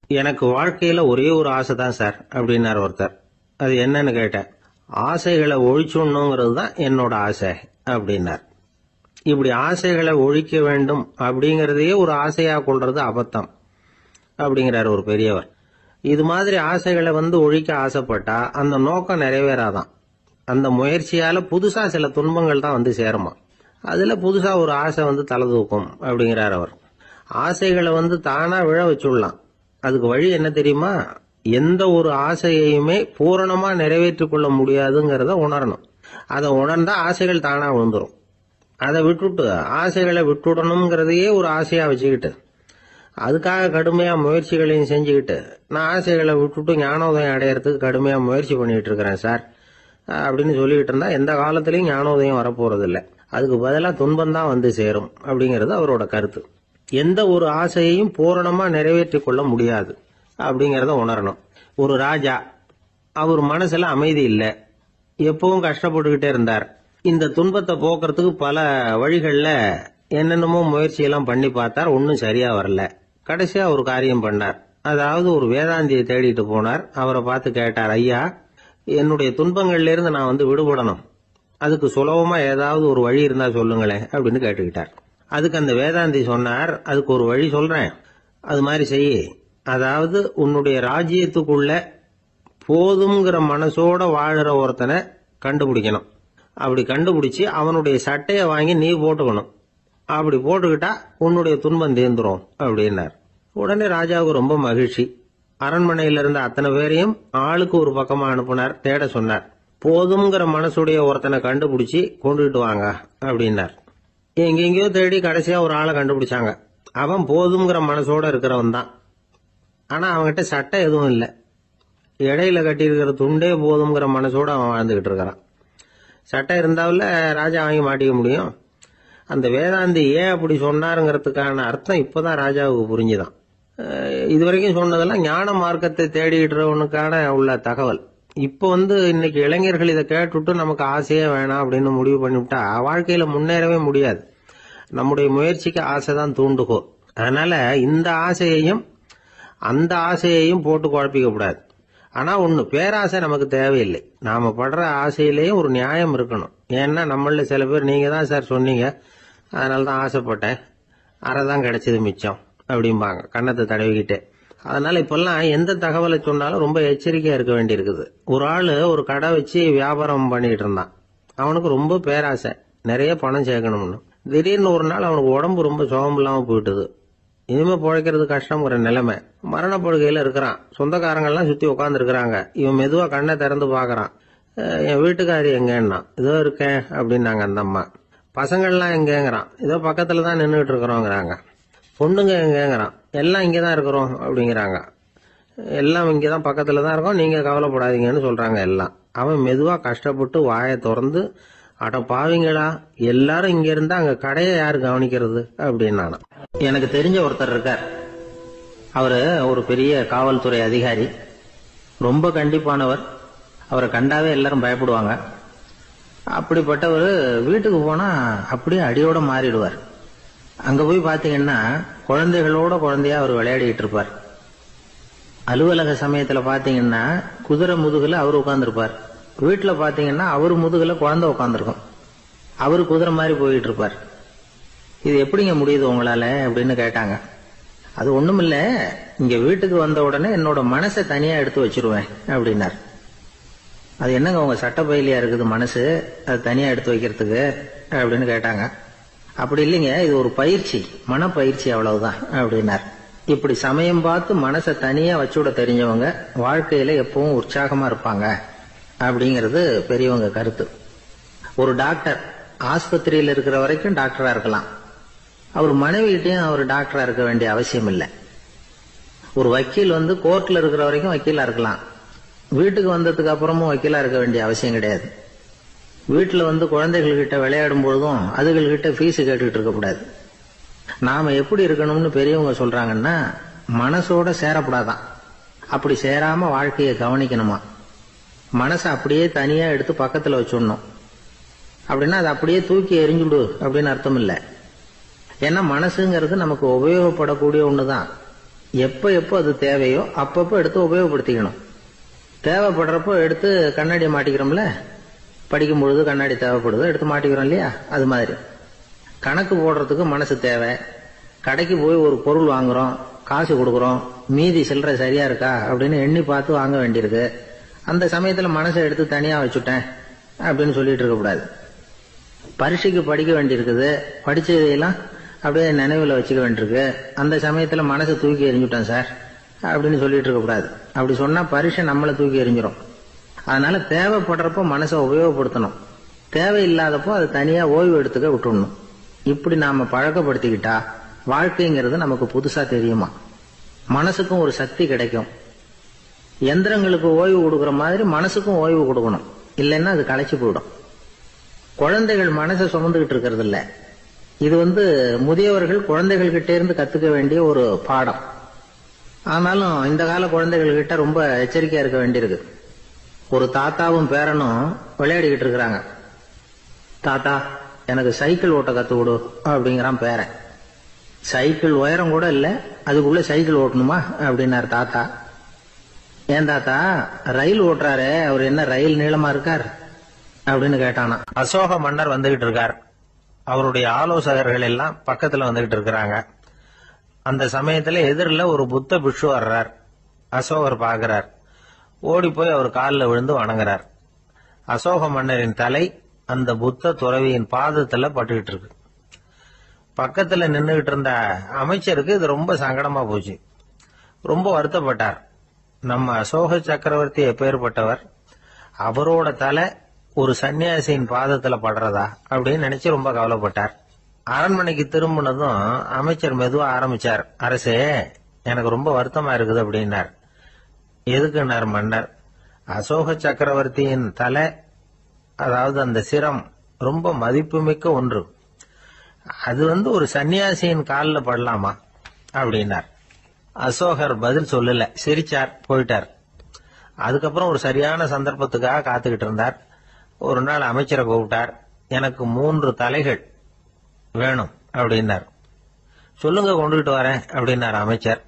எனக்கு வாழ்க்கையில ஒரே ஒரு ஆசை தான் சார் அப்படின்னார் ஒருத்தர். அது என்னன்னு கேட்டேன். ஆசைகளை ஒழிச்சுடணுங்கிறது தான் என்னோட ஆசை அப்படின்னார். இப்படி ஆசைகளை ஒழிக்க வேண்டும் அப்படிங்கறதையே ஒரு ஆசையா கொள்றது அபத்தம் அப்படிங்கிறார் ஒரு பெரியவர். இது மாதிரி ஆசைகளை ஒழிக்க ஆசைப்பட்டா அந்த நோக்கம் நிறைவேறாதான். அந்த முயற்சியால புதுசா சில துன்பங்கள் தான் சேருமா. அதுல புதுசா ஒரு ஆசை தலை தூக்கும் அப்படிங்கிறார் அவர். ஆசைகளை தானா விழ வச்சுடலாம். அதுக்கு வழி என்ன தெரியுமா? எந்த ஒரு ஆசையையுமே பூரணமா நிறைவேற்றிக் கொள்ள முடியாதுங்கிறத உணரணும். அதை உணர்ந்தா ஆசைகள் தானா விழுந்துரும். அதை விட்டுட்டு ஆசைகளை விட்டுடணுங்கிறதையே ஒரு ஆசையா வச்சுக்கிட்டு அதுக்காக கடுமையா முயற்சிகளையும் செஞ்சுக்கிட்டு நான் ஆசைகளை விட்டுட்டு ஞானோதயம் அடையறதுக்கு கடுமையா முயற்சி பண்ணிட்டு இருக்கிறேன் சார் அப்படின்னு சொல்லிக்கிட்டு இருந்தா எந்த காலத்திலையும் ஞானோதயம் வரப்போறது இல்லை. அதுக்கு பதிலாக துன்பம் தான் சேரும் அப்படிங்கிறது அவரோட கருத்து. எந்த ஒரு ஆசையையும் பூரணமா நிறைவேற்றிக் கொள்ள முடியாது அப்படிங்கறத உணரணும். ஒரு ராஜா, அவர் மனசுல அமைதி இல்லை, எப்பவும் கஷ்டப்பட்டுக்கிட்டே இருந்தார். இந்த துன்பத்தை போக்குறதுக்கு பல வழிகள்ல என்னென்னமோ முயற்சியெல்லாம் பண்ணி பார்த்தார். ஒன்னும் சரியா வரல. கடைசியா ஒரு காரியம் பண்ணார். அதாவது ஒரு வேதாந்தியை தேடிட்டு போனார். அவரை பார்த்து கேட்டார், ஐயா, என்னுடைய துன்பங்கள்ல இருந்து நான் விடுபடணும், அதுக்கு சுலபமா ஏதாவது ஒரு வழி இருந்தா சொல்லுங்களேன் அப்படின்னு கேட்டுக்கிட்டார். அதுக்கு அந்த வேதாந்தி சொன்னார், அதுக்கு ஒரு வழி சொல்றேன், அது மாதிரி செய்ய. அதாவது உன்னுடைய ராஜ்யத்துக்குள்ள போதுங்கிற மனசோட வாழற ஒருத்தனை கண்டுபிடிக்கணும். அப்படி கண்டுபிடிச்சு அவனுடைய சட்டையை வாங்கி நீ போட்டுக்கணும். அப்படி போட்டுக்கிட்டா உன்னுடைய துன்பம் தீர்ந்துரும் அப்படின்னார். உடனே ராஜாவுக்கு ரொம்ப மகிழ்ச்சி. அரண்மனையில இருந்த அத்தனை பேரையும் ஆளுக்கு ஒரு பக்கமா அனுப்புனார். தேட சொன்னார். போதுங்கிற மனசுடைய ஒருத்தனை கண்டுபிடிச்சி கொண்டுகிட்டு வாங்க அப்படின்னார். எங்கெங்கயோ தேடி கடைசியா ஒரு ஆளை கண்டுபிடிச்சாங்க. அவன் போதுங்கிற மனசோட இருக்கிறவன் தான். ஆனா அவன்கிட்ட சட்டை எதுவும் இல்லை. இடையில கட்டியிருக்கிற துண்டே போதுங்கிற மனசோட அவன் வாழ்ந்துகிட்டு இருக்கிறான். சட்டை இருந்தாவில் ராஜா வாங்கி மாட்டிக்க முடியும். அந்த வேதாந்தி ஏன் அப்படி சொன்னாருங்கிறதுக்கான அர்த்தம் இப்பதான் ராஜாவுக்கு புரிஞ்சுதான். இதுவரைக்கும் சொன்னதெல்லாம் ஞான மார்க்கத்தை தேடிடுறவனுக்கான உள்ள தகவல். இப்ப இன்னைக்கு இளைஞர்கள் இதை கேட்டுட்டு நமக்கு ஆசையே வேணாம் அப்படின்னு முடிவு பண்ணிவிட்டா வாழ்க்கையில முன்னேறவே முடியாது. நம்முடைய முயற்சிக்கு ஆசைதான் தூண்டுகோ. அதனால இந்த ஆசையையும் அந்த ஆசையையும் போட்டு குழப்பிக்க கூடாது. ஆனா ஒண்ணு, பேராசை நமக்கு தேவையில்லை. நாம படுற ஆசையிலேயும் ஒரு நியாயம் இருக்கணும். ஏன்னா நம்மள சில பேர் நீங்க தான் சார் சொன்னீங்க, அதனாலதான் ஆசைப்பட்டேன், அரைதான் கிடைச்சது மிச்சம் அப்படிம்பாங்க கன்னத்தை தடவிக்கிட்டே. அதனால இப்பெல்லாம் எந்த தகவலை சொன்னாலும் ரொம்ப எச்சரிக்கையா இருக்க வேண்டி இருக்குது. ஒரு ஆளு ஒரு கடை வச்சு வியாபாரம் பண்ணிட்டு இருந்தான். அவனுக்கு ரொம்ப பேராசை, நிறைய பணம் சேர்க்கணும்னு. திடீர்னு ஒரு நாள் அவனுக்கு உடம்பு ரொம்ப சுகம் இல்லாம போயிட்டுது. இனிமே பிழைக்கிறது கஷ்டங்கிற நிலைமை. மரணப்படுகையில இருக்கிறான். சொந்தக்காரங்கள்லாம் சுத்தி உட்கார்ந்து இருக்கிறாங்க. இவன் மெதுவா கண்ணை திறந்து பாக்குறான். என் வீட்டுக்காரி எங்கன்னா, இதோ இருக்கேன் அப்படின்னாங்க அந்த அம்மா. பசங்கள்லாம் எங்கேங்கிறான். இதோ பக்கத்துல தான் நின்றுட்டு இருக்கிறோங்கிறாங்க. பொண்ணுங்க எங்கேங்கிறான். எல்லாம் இங்கதான் இருக்கிறோம் அப்படிங்கிறாங்க. எல்லாம் இங்கதான் பக்கத்துல தான் இருக்கோம், நீங்க கவலைப்படாதீங்கன்னு சொல்றாங்க எல்லாம். அவன் மெதுவா கஷ்டப்பட்டு வாயை திறந்து, அட பாவீங்களா, எல்லாரும் இங்க இருந்தா அங்க கடையை யாரு கவனிக்கிறது அப்படின்னா. எனக்கு தெரிஞ்ச ஒருத்தர் இருக்கார். அவரு ஒரு பெரிய காவல்துறை அதிகாரி, ரொம்ப கண்டிப்பானவர். அவரை கண்டாவே எல்லாரும் பயப்படுவாங்க. அப்படிப்பட்டவர் வீட்டுக்கு போனா அப்படியே அடியோட மாறிடுவார். அங்க போய் பாத்தீங்கன்னா குழந்தைகளோட குழந்தையா அவர் விளையாடிட்டு இருப்பார். அலுவலக சமயத்துல பாத்தீங்கன்னா குதிரை முதுகுல அவர் உட்கார்ந்துருப்பார். வீட்டுல பாத்தீங்கன்னா அவர் முதுகுல குழந்தை உட்காந்துருக்கும். அவரு குதிரை மாதிரி போயிட்டு இருப்பார். இது எப்படிங்க முடியுது உங்களால அப்படின்னு கேட்டாங்க. அது ஒண்ணுமில்ல, இங்க வீட்டுக்கு வந்த உடனே என்னோட மனசை தனியா எடுத்து வச்சிருவேன் அப்படின்னார். அது என்னங்க உங்க சட்டப்பையிலையா இருக்குது மனசு, அது தனியா எடுத்து வைக்கிறதுக்கு அப்படின்னு கேட்டாங்க. அப்படி இல்லைங்க, இது ஒரு பயிற்சி, மனப்பயிற்சி, அவ்வளவுதான் அப்படின்னார். இப்படி சமயம் பார்த்து மனசை தனியா வச்சுவிட தெரிஞ்சவங்க வாழ்க்கையில எப்பவும் உற்சாகமா இருப்பாங்க அப்படிங்கிறது பெரியவங்க கருத்து. ஒரு டாக்டர் ஆஸ்பத்திரியில் இருக்கிற வரைக்கும் டாக்டரா இருக்கலாம். அவர் மனைவிகிட்டையும் அவர் டாக்டரா இருக்க வேண்டிய அவசியம் இல்லை. ஒரு வக்கீல் கோர்ட்ல இருக்கிற வரைக்கும் வக்கீலா இருக்கலாம். வீட்டுக்கு வந்ததுக்கு அப்புறமும் வக்கீலா இருக்க வேண்டிய அவசியம் கிடையாது. வீட்டுல குழந்தைகள் கிட்ட விளையாடும் பொழுதும் அதுகள்கிட்ட ஃபீஸ் கேட்டுக்கிட்டு இருக்க கூடாது. நாம எப்படி இருக்கணும்னு பெரியவங்க சொல்றாங்கன்னா, மனசோட சேரப்படாதான். அப்படி சேராம வாழ்க்கையை கவனிக்கணுமா. மனசை அப்படியே தனியா எடுத்து பக்கத்துல வச்சுடணும். அப்படின்னா அதை அப்படியே தூக்கி எறிஞ்சுடு அப்படின்னு அர்த்தம் இல்லை. ஏன்னா மனசுங்கிறது நமக்கு உபயோகப்படக்கூடிய ஒண்ணுதான். எப்போ எப்போ அது தேவையோ அப்பப்போ எடுத்து உபயோகப்படுத்திக்கணும். தேவைப்படுறப்போ எடுத்து கண்ணாடியை மாட்டிக்கிறோம்ல, படிக்கும் பொழுது கண்ணாடி தேவைப்படுது எடுத்து மாட்டிக்கிறோம் இல்லையா, அது மாதிரி கணக்கு போடுறதுக்கு மனசு தேவை. கடைக்கு போய் ஒரு பொருள் வாங்குறோம், காசு கொடுக்குறோம், மீதி சில்லறை சரியா இருக்கா அப்படின்னு எண்ணி பார்த்து வாங்க வேண்டியிருக்கு. அந்த சமயத்துல மனசை எடுத்து தனியா வச்சுட்டேன் அப்படின்னு சொல்லிட்டு இருக்கக்கூடாது. பரீட்சைக்கு படிக்க வேண்டியிருக்குது, படிச்சதையெல்லாம் அப்படியே நினைவுல வச்சுக்க வேண்டியிருக்கு, அந்த சமயத்துல மனசை தூக்கி எறிஞ்சுட்டேன் சார் அப்படின்னு சொல்லிட்டு இருக்கக்கூடாது. அப்படி சொன்னா பரீட்சை நம்மளை தூக்கி எறிஞ்சிடும். அதனால தேவைப்படுறப்போ மனசை உபயோகப்படுத்தணும், தேவையில்லாதப்போ அது தனியா ஓய்வு எடுத்துக்க விட்டுடணும். இப்படி நாம பழக்கப்படுத்திக்கிட்டா வாழ்க்கைங்கிறது நமக்கு புதுசா தெரியுமா. மனசுக்கும் ஒரு சக்தி கிடைக்கும். எந்திரங்களுக்கு ஓய்வு கொடுக்கற மாதிரி மனசுக்கும் ஓய்வு கொடுக்கணும், இல்லைன்னா அது களைச்சு போயிடும். குழந்தைகள் மனசை சுமந்துகிட்டு இருக்கிறது இல்ல. இது முதியவர்கள் குழந்தைகள் கிட்டே இருந்து கத்துக்க வேண்டிய ஒரு பாடம். ஆனாலும் இந்த கால குழந்தைகள் கிட்ட ரொம்ப எச்சரிக்கையா இருக்க வேண்டியிருக்கு. ஒரு தாத்தாவும் பேரனும் விளையாடிக்கிட்டு இருக்கிறாங்க. தாத்தா எனக்கு சைக்கிள் ஓட்ட கத்து கொடு அப்படிங்கிறான் பேரன். சைக்கிள் உயரம் கூட இல்ல, அதுக்குள்ள சைக்கிள் ஓட்டணுமா அப்படின்னாரு தாத்தா. ஏன் தாத்தா, ரயில் ஓட்டுறாரு, அவர் என்ன ரயில் நீளமா இருக்கார் அப்படின்னு கேட்டானா. அசோக மன்னர் வந்துகிட்டு இருக்கார். அவருடைய ஆலோசகர்கள் எல்லாம் பக்கத்துல வந்துகிட்டு இருக்கிறாங்க. அந்த சமயத்துல எதிரில் ஒரு புத்த பிக்ஷு வர்றார். அசோகர் பாக்குறார். ஓடி போய் அவர் காலில் விழுந்து வணங்குறார். அசோக மன்னரின் தலை அந்த புத்த துறவியின் பாதத்துல பட்டுக்கிட்டு இருக்கு. பக்கத்துல நின்றுகிட்டு இருந்த அமைச்சருக்கு இது ரொம்ப சங்கடமா போச்சு. ரொம்ப வருத்தப்பட்டார். நம்ம அசோக சக்கரவர்த்தி எப்பேற்பட்டவர், அவரோட தலை ஒரு சன்னியாசியின் பாதத்துல படுறதா அப்படின்னு நினைச்சு ரொம்ப கவலைப்பட்டார். அரண்மனைக்கு திரும்பினதும் அமைச்சர் மெதுவா ஆரம்பிச்சார். அரசே, எனக்கு ரொம்ப வருத்தமா இருக்குது அப்படின்னார். எதுக்குன்னார் மன்னர். அசோக சக்கரவர்த்தியின் தலை, அதாவது அந்த சிரம் ரொம்ப மதிப்புமிக்க ஒன்று, அது ஒரு சன்னியாசியின் காலில் படலாமா அப்படின்னார். அசோகர் பதில் சொல்லல, சிரிச்சார், போயிட்டார். அதுக்கப்புறம் ஒரு சரியான சந்தர்ப்பத்துக்காக காத்துக்கிட்டு இருந்தார். ஒரு நாள் அமைச்சரை கூப்பிட்டார். எனக்கு 3 தலைகள் வேணும் அப்படின்னார். சொல்லுங்க, கொண்டுகிட்டு வரேன் அப்படின்னார் அமைச்சர்.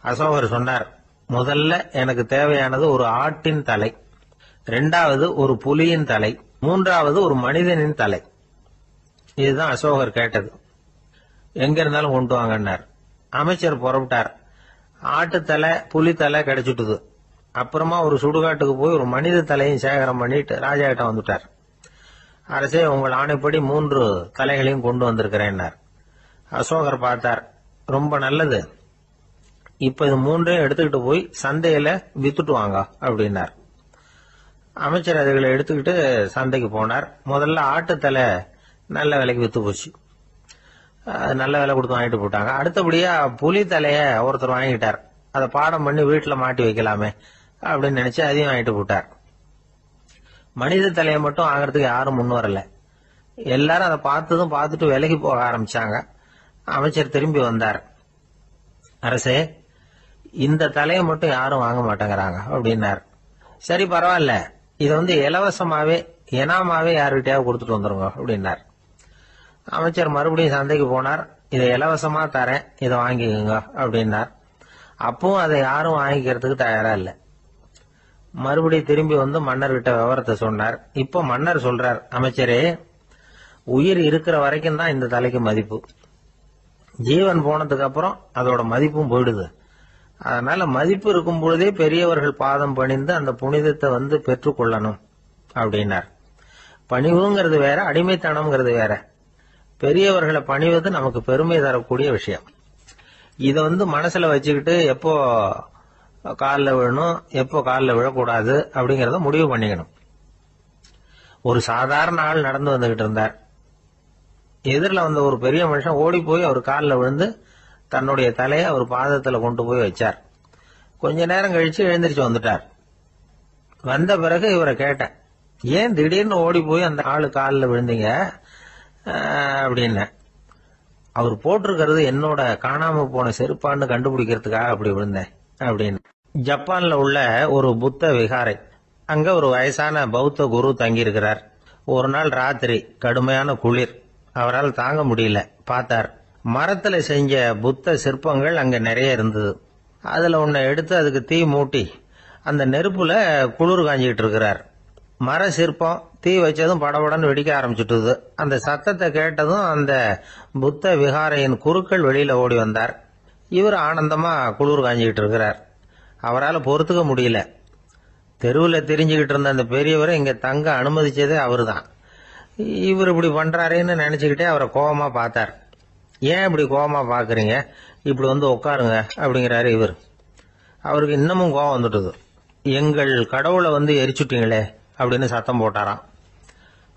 அசோகர் சொன்னார், முதல்ல எனக்கு தேவையானது ஒரு ஆட்டின் தலை, 2வது ஒரு புலியின் தலை, 3வது ஒரு மனிதனின் தலை. இதுதான் அசோகர் கேட்டது. எங்க இருந்தாலும் கொண்டு வாங்கன்னார். அமைச்சர் புறப்பட்டார். ஆட்டுத்தலை புலி தலை கிடைச்சிட்டுது. அப்புறமா ஒரு சுடுகாட்டுக்கு போய் ஒரு மனித தலையும் சேகரம் பண்ணிட்டு ராஜா கிட்ட வந்துட்டார். அரசே, உங்கள் ஆணைப்படி 3 தலைகளையும் கொண்டு வந்திருக்கிறேன்னார். அசோகர் பார்த்தார். ரொம்ப நல்லது, இப்ப இது 3ஐயும் எடுத்துக்கிட்டு போய் சந்தையில வித்துட்டு வாங்க அப்படின்னார். அமைச்சர் அதுகளை எடுத்துக்கிட்டு சந்தைக்கு போனார். முதல்ல ஆட்டுத்தலை நல்ல விலைக்கு வித்து போச்சு. நல்ல விலை கொடுத்து வாங்கிட்டு போட்டாங்க. அடுத்தபடியா புலி தலைய ஒருத்தர் வாங்கிட்டார். அதை பாடம் பண்ணி வீட்டுல மாட்டி வைக்கலாமே அப்படின்னு நினைச்சு அதையும் வாங்கிட்டு போட்டார். மனித தலையை மட்டும் வாங்கறதுக்கு யாரும் முன் வரல. எல்லாரும் அதை பார்த்துட்டு விலைக்கு போக ஆரம்பிச்சாங்க. அமைச்சர் திரும்பி வந்தார். அரசே, இந்த தலையை மட்டும் யாரும் வாங்க மாட்டேங்கிறாங்க அப்படின்னார். சரி, பரவாயில்ல, இதை இலவசமாவே எனாமாவே யாருக்கிட்டையாவது கொடுத்துட்டு வந்துருங்க அப்படின்னார். அமைச்சர் மறுபடியும் சந்தைக்கு போனார். இதை இலவசமா தரேன், இதை வாங்கிக்கோங்க அப்படின்னார். அப்பவும் அதை யாரும் வாங்கிக்கிறதுக்கு தயாரா இல்ல. மறுபடியும் திரும்பி வந்து மன்னர்கிட்ட விவரத்தை சொன்னார். இப்ப மன்னர் சொல்றார், அமைச்சரே, உயிர் இருக்கிற வரைக்கும் தான் இந்த தலைக்கு மதிப்பு. ஜீவன் போனதுக்கு அப்புறம் அதோட மதிப்பும் போயிடுது. அதனால மதிப்பு இருக்கும் பொழுதே பெரியவர்கள் பாதம் பணிந்து அந்த புனிதத்தை பெற்றுக்கொள்ளணும் அப்படின்னார். பணிவுங்கிறது வேற, அடிமைத்தனம்ங்கிறது வேற. பெரியவர்களை பணிவது நமக்கு பெருமை தரக்கூடிய விஷயம். இதை மனசுல வச்சுக்கிட்டு எப்போ காலில் விழணும், எப்போ காலில் விழக்கூடாது அப்படிங்கறத முடிவு பண்ணிக்கணும். ஒரு சாதாரண ஆள் நடந்து வந்துகிட்டு இருந்தார். எதிரில் வந்த ஒரு பெரிய மனுஷன் ஓடி போய் அவர் காலில் விழுந்து தன்னுடைய தலையை அவர் பாதத்துல கொண்டு போய் வச்சார். கொஞ்ச நேரம் கழிச்சு எழுந்திரிச்சு வந்துட்டார். வந்த பிறகு இவரை கேட்டேன், ஏன் திடீர்னு ஓடி போய் அந்த ஆளு காலில் விழுந்தீங்க அப்படின்னு. அவர் போட்டிருக்கிறது என்னோட காணாம போன செருப்பான்னு கண்டுபிடிக்கிறதுக்காக அப்படி விழுந்தேன் அப்படின்னு. ஜப்பான்ல உள்ள ஒரு புத்த விகாரை, அங்க ஒரு வயசான பௌத்த குரு தங்கி இருக்கிறார். ஒரு நாள் ராத்திரி கடுமையான குளிர், அவரால் தாங்க முடியல. பார்த்தார், மரத்துல செஞ்ச புத்த சிற்பங்கள் அங்க நிறைய இருந்தது. அதுல ஒன்ன எடுத்து அதுக்கு தீ மூட்டி அந்த நெருப்புல குளிர் காஞ்சிக்கிட்டு இருக்கிறார். மர சிற்பம் தீ வச்சதும் படபடன்னு வெடிக்க ஆரம்பிச்சுட்டுது. அந்த சத்தத்தை கேட்டதும் அந்த புத்த விகாரையின் குருக்கள் வெளியில ஓடி வந்தார். இவர் ஆனந்தமா குளிர் காஞ்சிக்கிட்டு இருக்கிறார். அவரால் பொறுத்துக்க முடியல. தெருவில் தெரிஞ்சுக்கிட்டு இருந்த அந்த பெரியவரை இங்க தங்க அனுமதிச்சதே அவரு தான். இவர் இப்படி பண்றாருன்னு நினைச்சுக்கிட்டே அவரை கோபமா பார்த்தார். ஏன் இப்படி கோபமா பாக்குறீங்க, இப்படி வந்து உட்காருங்க அப்படிங்கிறாரு இவர். அவருக்கு இன்னமும் கோபம் வந்துட்டுது. எங்கள் கடவுளை வந்து எரிச்சுட்டீங்களே அப்படின்னு சத்தம் போட்டாராம்.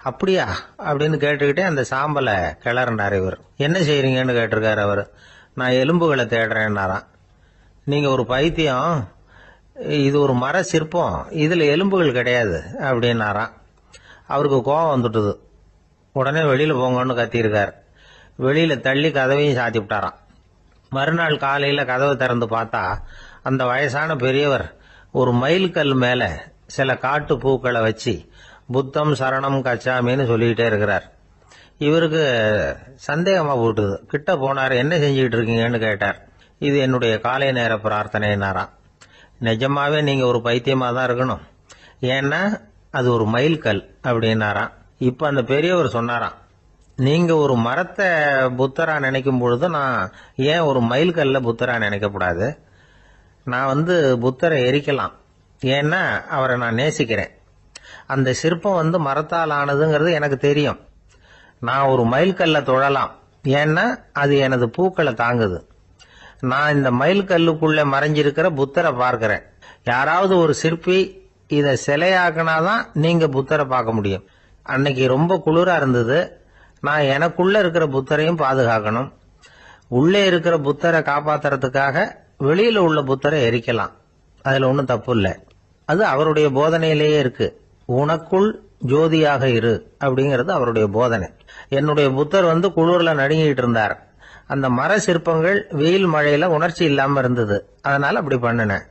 அப்படியா அப்படின்னு கேட்டுக்கிட்டே அந்த சாம்பலை கிளறினார் இவர். என்ன செய்யறீங்கன்னு கேட்டிருக்காரு அவர். நான் எலும்புகளை தேடுறேன்னாராம். நீங்க ஒரு பைத்தியம், இது ஒரு மர சிற்பம், இதுல எலும்புகள் கிடையாது அப்படின்னாராம். அவருக்கு கோபம் வந்துட்டுது. உடனே வெளியில போங்கன்னு கத்தியிருக்காரு. வெளியில தள்ளி கதவையும் சாத்தி விட்டாராம். மறுநாள் காலையில கதவை திறந்து பார்த்தா அந்த வயசான பெரியவர் ஒரு மைல்கல் மேல சில காட்டு பூக்களை வச்சு புத்தம் சரணம் கச்சாமின்னு சொல்லிக்கிட்டே இருக்கிறார். இவருக்கு சந்தேகமா போட்டுது. கிட்ட போனார். என்ன செஞ்சுக்கிட்டு இருக்கீங்கன்னு கேட்டார். இது என்னுடைய காலை நேர பிரார்த்தனைனாராம். நிஜமாவே நீங்க ஒரு பைத்தியமா தான் இருக்கணும், ஏன்னா அது ஒரு மைல்கல் அப்படின்னாராம். இப்ப அந்த பெரியவர் சொன்னாராம், நீங்க ஒரு மரத்தை புத்தரா நினைக்கும் பொழுது நான் ஏன் ஒரு மைல்கல்ல புத்தரா நினைக்கக்கூடாது? நான் வந்து புத்தரை எரிக்கலாம், ஏன்னா அவரை நான் நேசிக்கிறேன். அந்த சிற்பம் வந்து மரத்தால் ஆனதுங்கிறது எனக்கு தெரியும். நான் ஒரு மைல்கல்ல தொழலாம், ஏன்னா அது எனது பூக்களை தாங்குது. நான் இந்த மைல்கல்லுக்குள்ள மறைஞ்சிருக்கிற புத்தரை பார்க்கிறேன். யாராவது ஒரு சிற்பி இதை சிலையாக்கினாதான் நீங்க புத்தரை பார்க்க முடியும். அன்னைக்கு ரொம்ப குளிரா இருந்தது. நான் எனக்குள்ள இருக்கிற புத்தரையும் பாதுகாக்கணும். உள்ளே இருக்கிற புத்தரை காப்பாத்துறதுக்காக வெளியில உள்ள புத்தரை எரிக்கலாம், அதுல ஒன்றும் தப்பு இல்லை. அது அவருடைய போதனையிலேயே இருக்கு. உனக்குள் ஜோதியாக இரு அப்படிங்கிறது அவருடைய போதனை. என்னுடைய புத்தர் வந்து குளிர்ல நடுங்கிட்டு இருந்தார். அந்த மர சிற்பங்கள் வெயில் மழையில உணர்ச்சி இல்லாம இருந்தது, அதனால அப்படி பண்ணினேன்.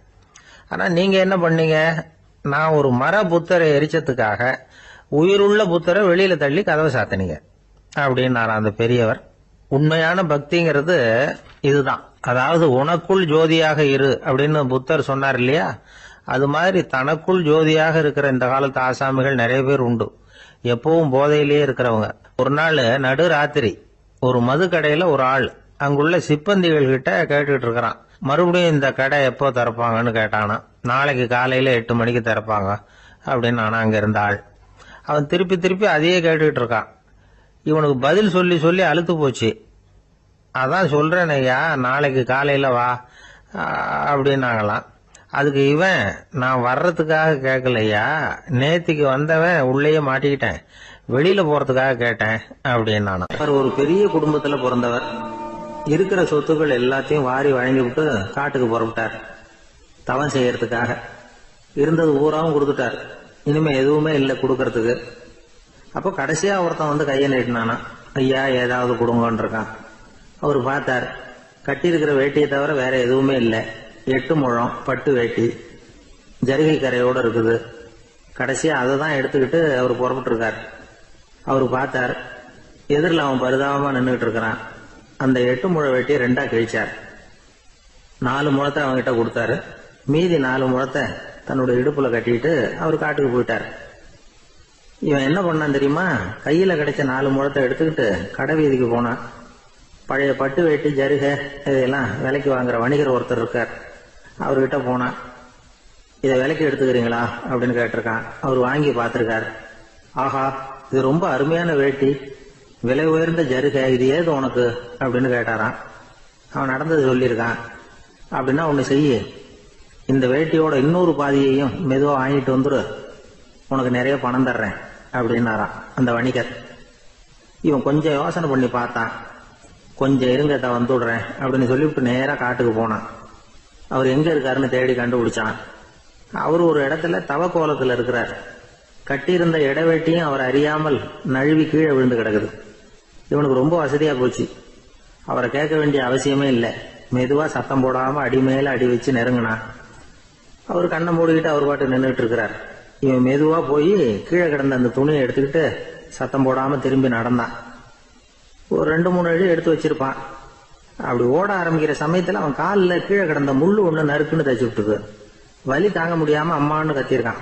ஆனா நீங்க என்ன பண்ணீங்க? நான் ஒரு மர புத்தரை எரிச்சதுக்காக உயிருள்ள புத்தரை வெளியில தள்ளி கதவை சாத்தினீங்க அப்படின்னாரா அந்த பெரியவர். உண்மையான பக்திங்கிறது இதுதான். அதாவது உனக்குள் ஜோதியாக இரு அப்படின்னு புத்தர் சொன்னார் இல்லையா, அது மாதிரி தனக்குள் ஜோதியாக இருக்கிற இந்த காலத்து ஆசாமிகள் நிறைய பேர் உண்டு. எப்பவும் போதையிலேயே இருக்கிறவங்க. ஒரு நாள் நடு ராத்திரி ஒரு மது கடையில ஒரு ஆள் அங்குள்ள சிப்பந்திகள் கிட்ட கேட்டுட்டு இருக்கிறான். மறுபடியும் இந்த கடை எப்போ திறப்பாங்கன்னு கேட்டானா. நாளைக்கு காலையில 8 மணிக்கு திறப்பாங்க அப்படின்னு நானா அங்க இருந்த ஆள். அவன் திருப்பி திருப்பி அதையே கேட்டுக்கிட்டு இருக்கான். இவனுக்கு பதில் சொல்லி சொல்லி அழுத்து போச்சு. அதான் சொல்றேன் ஐயா, நாளைக்கு காலையில வா அப்படின்னாங்களாம். அதுக்கு இவன், நான் வர்றதுக்காக கேட்கலையா, நேத்திக்கு வந்தவன் உள்ளேயே மாட்டிக்கிட்டேன், வெளியில போறதுக்காக கேட்டேன் அப்படின்னானா. அவர் ஒரு பெரிய குடும்பத்துல பிறந்தவர். இருக்கிற சொத்துக்கள் எல்லாத்தையும் வாரி வழங்கி விட்டு காட்டுக்கு புறப்பட்டார் தவம் செய்யறதுக்காக. இருந்தது ஊராவும் கொடுத்துட்டார். இனிமே எதுவுமே இல்லை கொடுக்கறதுக்கு. அப்போ கடைசியா ஒருத்தன் வந்து கையை நீட்டினானா. ஐயா ஏதாவது கொடுங்கன்னு இருக்கான். அவர் பார்த்தார். கட்டி இருக்கிற வேட்டியை தவிர வேற எதுவுமே இல்லை. 8 முழம் பட்டு வேட்டி, ஜரிகை கரையோடு இருக்குது. கடைசியா அதை தான் எடுத்துக்கிட்டு அவர் புறப்பட்டு இருக்கார். அவர் பார்த்தார். எதிரில் அவன் பரிதாபமா நின்றுட்டு இருக்கிறான். அந்த 8 முழ வேட்டியை 2ஆ கிழிச்சார். 4 முழத்தை அவன்கிட்ட கொடுத்தாரு. மீதி 4 முழத்தை தன்னுடைய இடுப்புல கட்டிட்டு அவர் காட்டுக்கு போயிட்டார். இவன் என்ன பண்ணான் தெரியுமா? கையில கிடைச்ச 4 முழத்தை எடுத்துக்கிட்டு கடை வீதிக்கு போனான். பழைய பட்டு வேட்டி ஜருகை இதெல்லாம் விலைக்கு வாங்குற வணிகர் ஒருத்தர் இருக்கார். அவர்கிட்ட போனான். இதை விலைக்கு எடுத்துக்கிறீங்களா அப்படின்னு கேட்டிருக்கான். அவர் வாங்கி பார்த்திருக்கார். ஆஹா, இது ரொம்ப அருமையான வேட்டி, விலை உயர்ந்த ஜருகை, இது ஏது உனக்கு அப்படின்னு கேட்டாரான். அவன் நடந்தது சொல்லியிருக்கான். அப்படின்னா ஒண்ணு செய்ய, இந்த வேட்டியோட இன்னொரு பாதியையும் மெதுவா வாங்கிட்டு வந்துரு, உனக்கு நிறைய பணம் தர்றேன் அப்படின்னாரான் அந்த வணிகர். இவன் கொஞ்சம் யோசனை பண்ணி பார்த்தான். கொஞ்சம் இருங்கட்ட வந்துடுறேன் அப்படின்னு சொல்லிவிட்டு நேரா காட்டுக்கு போனான். அவர் எங்க இருக்காருன்னு தேடி கண்டுபிடிச்சான். அவர் ஒரு இடத்துல தவக்கோலத்துல இருக்கிறார். கட்டியிருந்த இடவேட்டியும் அவர் அறியாமல் நழுவி கீழே விழுந்து கிடக்குது. இவனுக்கு ரொம்ப வசதியா போச்சு. அவரை கேட்க வேண்டிய அவசியமே இல்லை. மெதுவா சத்தம் போடாம அடி மேல அடி வச்சு நெருங்கினான். அவர் கண்ணை மூடிக்கிட்டு அவர் பாட்டு நின்றுட்டு இருக்கிறார். இவன் மெதுவா போய் கீழே கிடந்த அந்த துணியை எடுத்துக்கிட்டு சத்தம் போடாம திரும்பி நடந்தான். ஒரு 2-3 அடி எடுத்து வச்சிருப்பான். அப்படி ஓட ஆரம்பிக்கிற சமயத்துல அவன் காலில் கீழே கிடந்த முள்ளு ஒண்ணு நறுக்குன்னு தச்சு விட்டுது. வலி தாங்க முடியாம அம்மான்னு கத்திருக்கான்.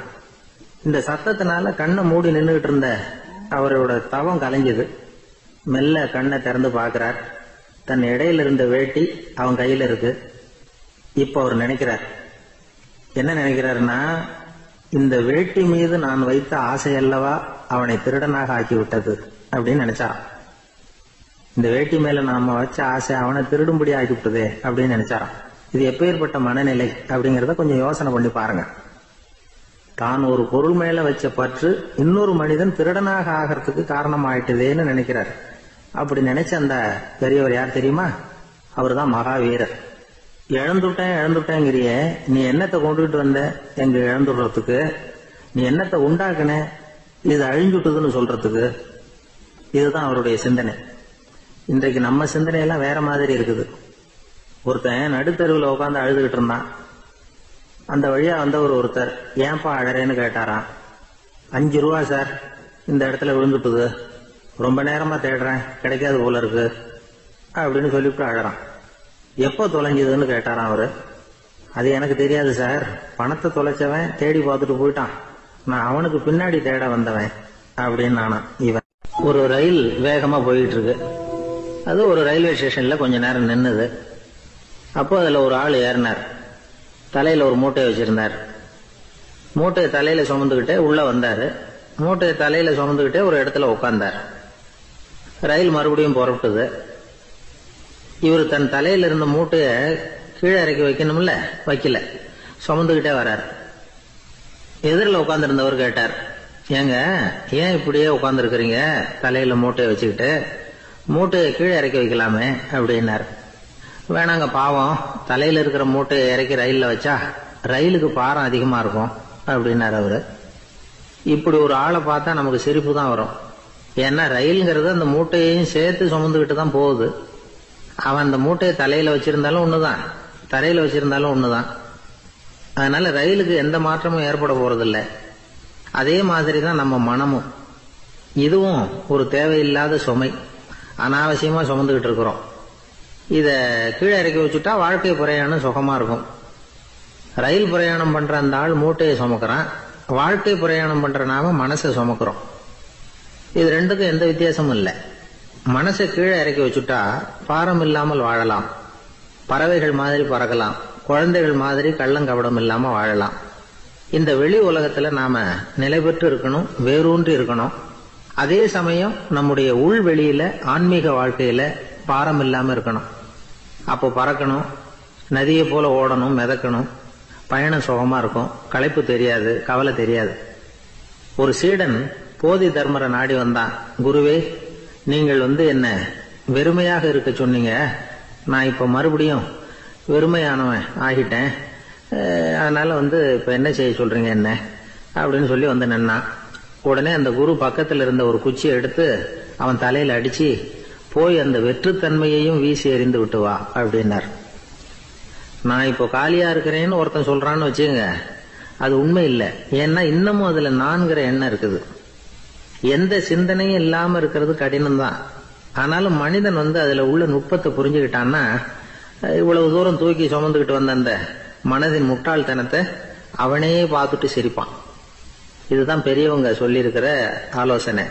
இந்த சத்தத்தினால கண்ணை மூடி நின்றுகிட்டு இருந்த அவரோட தவம் கலைஞ்சது. மெல்ல கண்ணை திறந்து பார்க்கிறார். தன் இடையில இருந்த வேட்டி அவன் கையில இருக்கு. இப்ப அவர் நினைக்கிறார், என்ன நினைக்கிறாருன்னா, இந்த வேட்டி மீது நான் வைத்த ஆசையல்லவா அவனை திருடனாக ஆக்கி விட்டது அப்படின்னு நினைச்சாராம். இந்த வேட்டி மேல நாம வச்ச ஆசை அவனை திருடும்படி ஆக்கி விட்டதே அப்படின்னு நினைச்சாராம். இது எப்பேற்பட்ட மனநிலை அப்படிங்கறத கொஞ்சம் யோசனை பண்ணி பாருங்க. தான் ஒரு பொருள் மேல வச்ச பற்று இன்னொரு மனிதன் திருடனாக ஆகிறதுக்கு காரணம் ஆயிட்டுதேன்னு நினைக்கிறார். அப்படி நினைச்ச அந்த பெரியவர் யார் தெரியுமா? அவர் தான் மகாவீரர். இழந்துட்டேங்கிறிய, நீ என்னத்தை கொண்டுகிட்டு வந்த எங்க இழந்துடுறதுக்கு? நீ என்னத்தை உண்டாக்குன இது அழிஞ்சுட்டுதுன்னு சொல்றதுக்கு? இதுதான் அவருடைய சிந்தனை. இன்றைக்கு நம்ம சிந்தனையெல்லாம் வேற மாதிரி இருக்குது. ஒருத்தன் நடுத்தருவில் உட்காந்து அழுதுகிட்டு இருந்தான். அந்த வழியா வந்தவர் ஒருத்தர், ஏன்பா அழறேன்னு கேட்டாராம். 5 ரூபா சார், இந்த இடத்துல விழுந்துட்டுது, ரொம்ப நேரமா தேடுறேன், கிடைக்காது போல இருக்கு அப்படின்னு சொல்லிவிட்டு அழறான். எப்போ தொலைஞ்சதுன்னு கேட்டாராம் அவரு. அது எனக்கு தெரியாது சார், பணத்தை தொலைச்சவன் தேடி பார்த்துட்டு போயிட்டான், நான் அவனுக்கு பின்னாடி தேட வந்தவன் அப்படின்னு நானா. இவன் ஒரு ரயில் வேகமா போயிட்டு இருக்கு. அது ஒரு ரயில்வே ஸ்டேஷன்ல கொஞ்ச நேரம் நின்னுது. அப்போ அதுல ஒரு ஆள் ஏறினார். தலையில ஒரு மூட்டையை வச்சிருந்தார். மூட்டையை தலையில சுமந்துகிட்டே உள்ள வந்தாரு. மூட்டையை தலையில சுமந்துகிட்டே ஒரு இடத்துல உட்கார்ந்தார். ரயில் மறுபடியும் புறப்பட்டது. இவர் தன் தலையில இருந்த மூட்டைய கீழே இறக்கி வைக்கணும்ல, வைக்கல, சுமந்துகிட்டே வர்றார். எதிரில் உட்கார்ந்து இருந்தவர் கேட்டார், ஏங்க ஏன் இப்படியே உட்கார்ந்து இருக்கிறீங்க தலையில மூட்டையை வச்சுக்கிட்டு? மூட்டையை கீழே இறக்கி வைக்கலாமே அப்படின்னார். வேணாங்க, பாவம், தலையில இருக்கிற மூட்டையை இறக்கி ரயில்ல வச்சா ரயிலுக்கு பாரம் அதிகமா இருக்கும் அப்படின்னார் அவரு. இப்படி ஒரு ஆளை பார்த்தா நமக்கு சிரிப்பு தான் வரும். ஏன்னா ரயிலுங்கிறது அந்த மூட்டையையும் சேர்த்து சுமந்துக்கிட்டு தான் போகுது. அவன் அந்த மூட்டையை தலையில வச்சிருந்தாலும் ஒண்ணுதான், தரையில வச்சிருந்தாலும் ஒண்ணுதான். அதனால ரயிலுக்கு எந்த மாற்றமும் ஏற்பட போறதில்ல. அதே மாதிரிதான் நம்ம மனமும். இதுவும் ஒரு தேவையில்லாத சுமை, அனாவசியமா சுமந்துகிட்டு இருக்கிறோம். இத கீழே இறக்கி வச்சுட்டா வாழ்க்கை பிரயாணம் சுகமா இருக்கும். ரயில் பிரயாணம் பண்ற அந்த ஆள் மூட்டையை சுமக்கிறான், வாழ்க்கை பிரயாணம் பண்ற நாம மனசை சுமக்கிறோம். இது ரெண்டுக்கும் எந்த வித்தியாசமும் இல்லை. மனசை கீழே இறக்கி வச்சுட்டா பாரம் இல்லாமல் வாழலாம், பறவைகள் மாதிரி பறக்கலாம், குழந்தைகள் மாதிரி கள்ளங்கபடம் இல்லாம வாழலாம். இந்த வெளி உலகத்துல நாம நிலை பெற்று இருக்கணும், வேரூன்றி இருக்கணும். அதே சமயம் நம்முடைய உள் வெளியில ஆன்மீக வாழ்க்கையில பாரம் இல்லாம இருக்கணும். அப்போ பறக்கணும், நதியை போல ஓடணும், மிதக்கணும், பயணம் சுகமா இருக்கும், களைப்பு தெரியாது, கவலை தெரியாது. ஒரு சீடன் போதி தர்மரை நாடி வந்தான். குருவே, நீங்கள் என்ன வெறுமையாக இருக்க சொன்னீங்க, நான் இப்ப மறுபடியும் வெறுமையானவன் ஆகிட்டேன், அதனால இப்ப என்ன செய்ய சொல்றீங்க என்ன அப்படின்னு சொல்லி நின்னான். உடனே அந்த குரு பக்கத்துல இருந்த ஒரு குச்சியை எடுத்து அவன் தலையில அடிச்சு, போய் அந்த வெற்றுத்தன்மையையும் வீசி எறிந்து விட்டு வா அப்படின்னார். நான் இப்போ காலியா இருக்கிறேன்னு ஒருத்தன் சொல்றான்னு வச்சுங்க, அது உண்மை இல்லை. ஏன்னா இன்னமும் அதுல நான்கிற எண்ணம் இருக்குது. எந்த சிந்தனையும் இல்லாம இருக்கிறது கடினம் தான். ஆனாலும் மனிதன் அதுல உள்ள நுட்பத்தை புரிஞ்சுக்கிட்டான்னா இவ்வளவு தூரம் தூக்கி சுமந்துக்கிட்டு வந்த அந்த மனதின் முட்டாள்தனத்தை அவனே பார்த்துட்டு சிரிப்பான். இதுதான் பெரியவங்க சொல்லியிருக்கிற ஆலோசனை.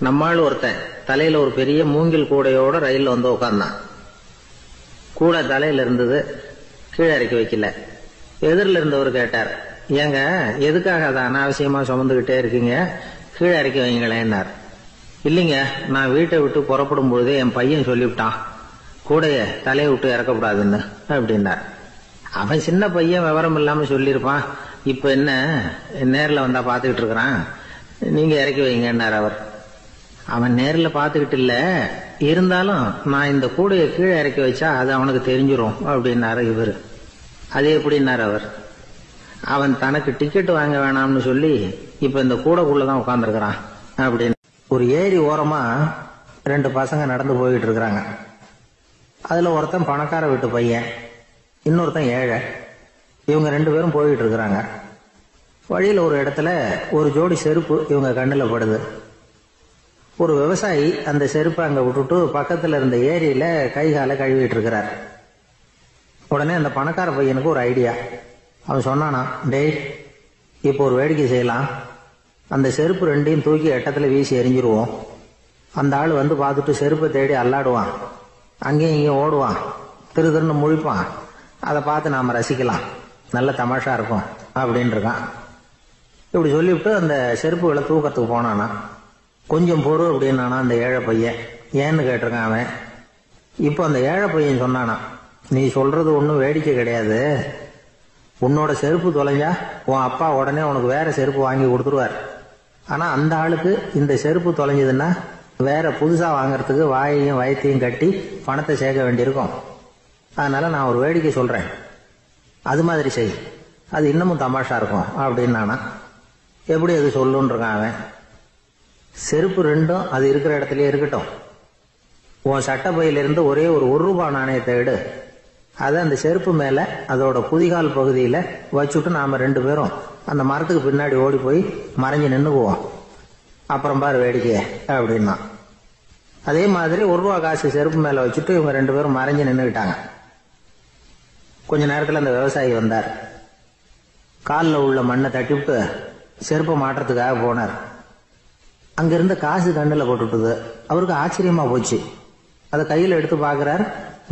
நம்மால் ஒருத்தன் தலையில ஒரு பெரிய மூங்கில் கூடையோட ரயில்ல உட்கார்ந்தான். கூடை தலையில இருந்தது, கீழே இறக்கி வைக்கல. எதிரில் இருந்தவர் கேட்டார், ஏங்க எதுக்காக அதை அனாவசியமா சுமந்துகிட்டே இருக்கீங்க, கீழே இறக்கி வைங்களேன்னார். இல்லைங்க, நான் வீட்டை விட்டு புறப்படும் பொழுதே என் பையன் சொல்லிவிட்டான் கூடைய தலையை விட்டு இறக்கப்படாதுன்னு அப்படின்னார். அவன் சின்ன பையன், விவரம் இல்லாம சொல்லியிருப்பான். இப்ப என்ன நேரில் வந்தா பாத்துக்கிட்டு இருக்கிறான், நீங்க இறக்கி வைங்கன்னார் அவர். அவன் நேரில் பாத்துக்கிட்டு இல்ல, இருந்தாலும் நான் இந்த கூடையை கீழே இறக்கி வச்சா அது அவனுக்கு தெரிஞ்சிரும் அப்படின்னாரு இவர். அது எப்படின்னாரு அவர். அவன் தனக்கு டிக்கெட் வாங்க வேணாம்னு சொல்லி இப்ப இந்த கூடைக்குள்ளதான் உட்கார்ந்துருக்கிறான் அப்படின்னு. ஒரு ஏரி ஓரமா 2 பசங்க நடந்து போயிட்டு இருக்கிறாங்க. அதுல ஒருத்தன் பணக்கார வீட்டு பையன், இன்னொருத்தன் ஏழை. இவங்க 2 பேரும் போயிட்டு இருக்கிறாங்க. வழியில ஒரு இடத்துல ஒரு ஜோடி செருப்பு இவங்க கண்ணுல படுது. ஒரு விவசாயி அந்த செருப்பை அங்க விட்டுட்டு பக்கத்துல இருந்த ஏரியில கை காலை கழுவிட்டு இருக்கிறார். உடனே அந்த பணக்கார பையனுக்கு ஒரு ஐடியா. அவன் சொன்னானா, டேய், இப்போ ஒரு வேடிக்கை செய்யலாம். அந்த செருப்பு ரெண்டையும் தூக்கி எட்டத்துல வீசி எரிஞ்சிருவோம். அந்த ஆள் வந்து பார்த்துட்டு செருப்பை தேடி அல்லாடுவான், அங்கேயும் இங்கேயும் ஓடுவான், திரு திருன்னு முழிப்பான். அதை பார்த்து நாம ரசிக்கலாம், நல்ல தமாஷா இருக்கும் அப்படின்னு இருக்கான். இப்படி சொல்லிவிட்டு அந்த செருப்புகளை தூக்கத்துக்கு போனானா. கொஞ்சம் பொறு அப்படின்னானா அந்த ஏழை பையன். ஏன்னு கேட்டிருக்கான் அவன். இப்போ அந்த ஏழை பையன் சொன்னானா, நீ சொல்றது ஒன்றும் வேடிக்கை கிடையாது. உன்னோட செருப்பு தொலைஞ்சா உன் அப்பா உடனே உனக்கு வேற செருப்பு வாங்கி கொடுத்துருவார். ஆனா அந்த ஆளுக்கு இந்த செருப்பு தொலைஞ்சதுன்னா வேற புதுசா வாங்கறதுக்கு வாயையும் வயத்தையும் கட்டி பணத்தை சேர்க்க வேண்டியிருக்கும். அதனால நான் ஒரு வேடிக்கை சொல்றேன், அது மாதிரி செய், அது இன்னமும் தமாஷா இருக்கும் அப்படின்னு நானா. எப்படி அது சொல்லுன்னு இருக்கான் அவன். செருப்பு ரெண்டும் அது இருக்கிற இடத்துலயே இருக்கட்டும். உன் சட்டை பையிலிருந்து ஒரே ஒரு ரூபாய் நாணயத்தை எடு. அதை அந்த செருப்பு மேல அதோட குதிகால் பகுதியில வச்சுட்டு நாம ரெண்டு பேரும் அந்த மரத்துக்கு பின்னாடி ஓடி போய் மறைஞ்சு நின்னுக்குவோம். அப்புறம் பாரு வேடிக்கை அப்படின்னா. அதே மாதிரி ரூபா காசு செருப்பு மேல வச்சுட்டு இவங்க ரெண்டு பேரும் மறைஞ்சு நின்னுக்கிட்டாங்க. கொஞ்ச நேரத்துல அந்த விவசாயி வந்தார். காலில் உள்ள மண்ணை தட்டிவிட்டு செருப்பை மாட்டுறதுக்காக போனார். அங்கிருந்த காசு கண்ணில் போட்டுட்டுது. அவருக்கு ஆச்சரியமா போச்சு. அதை கையில் எடுத்து பார்க்கிறார்.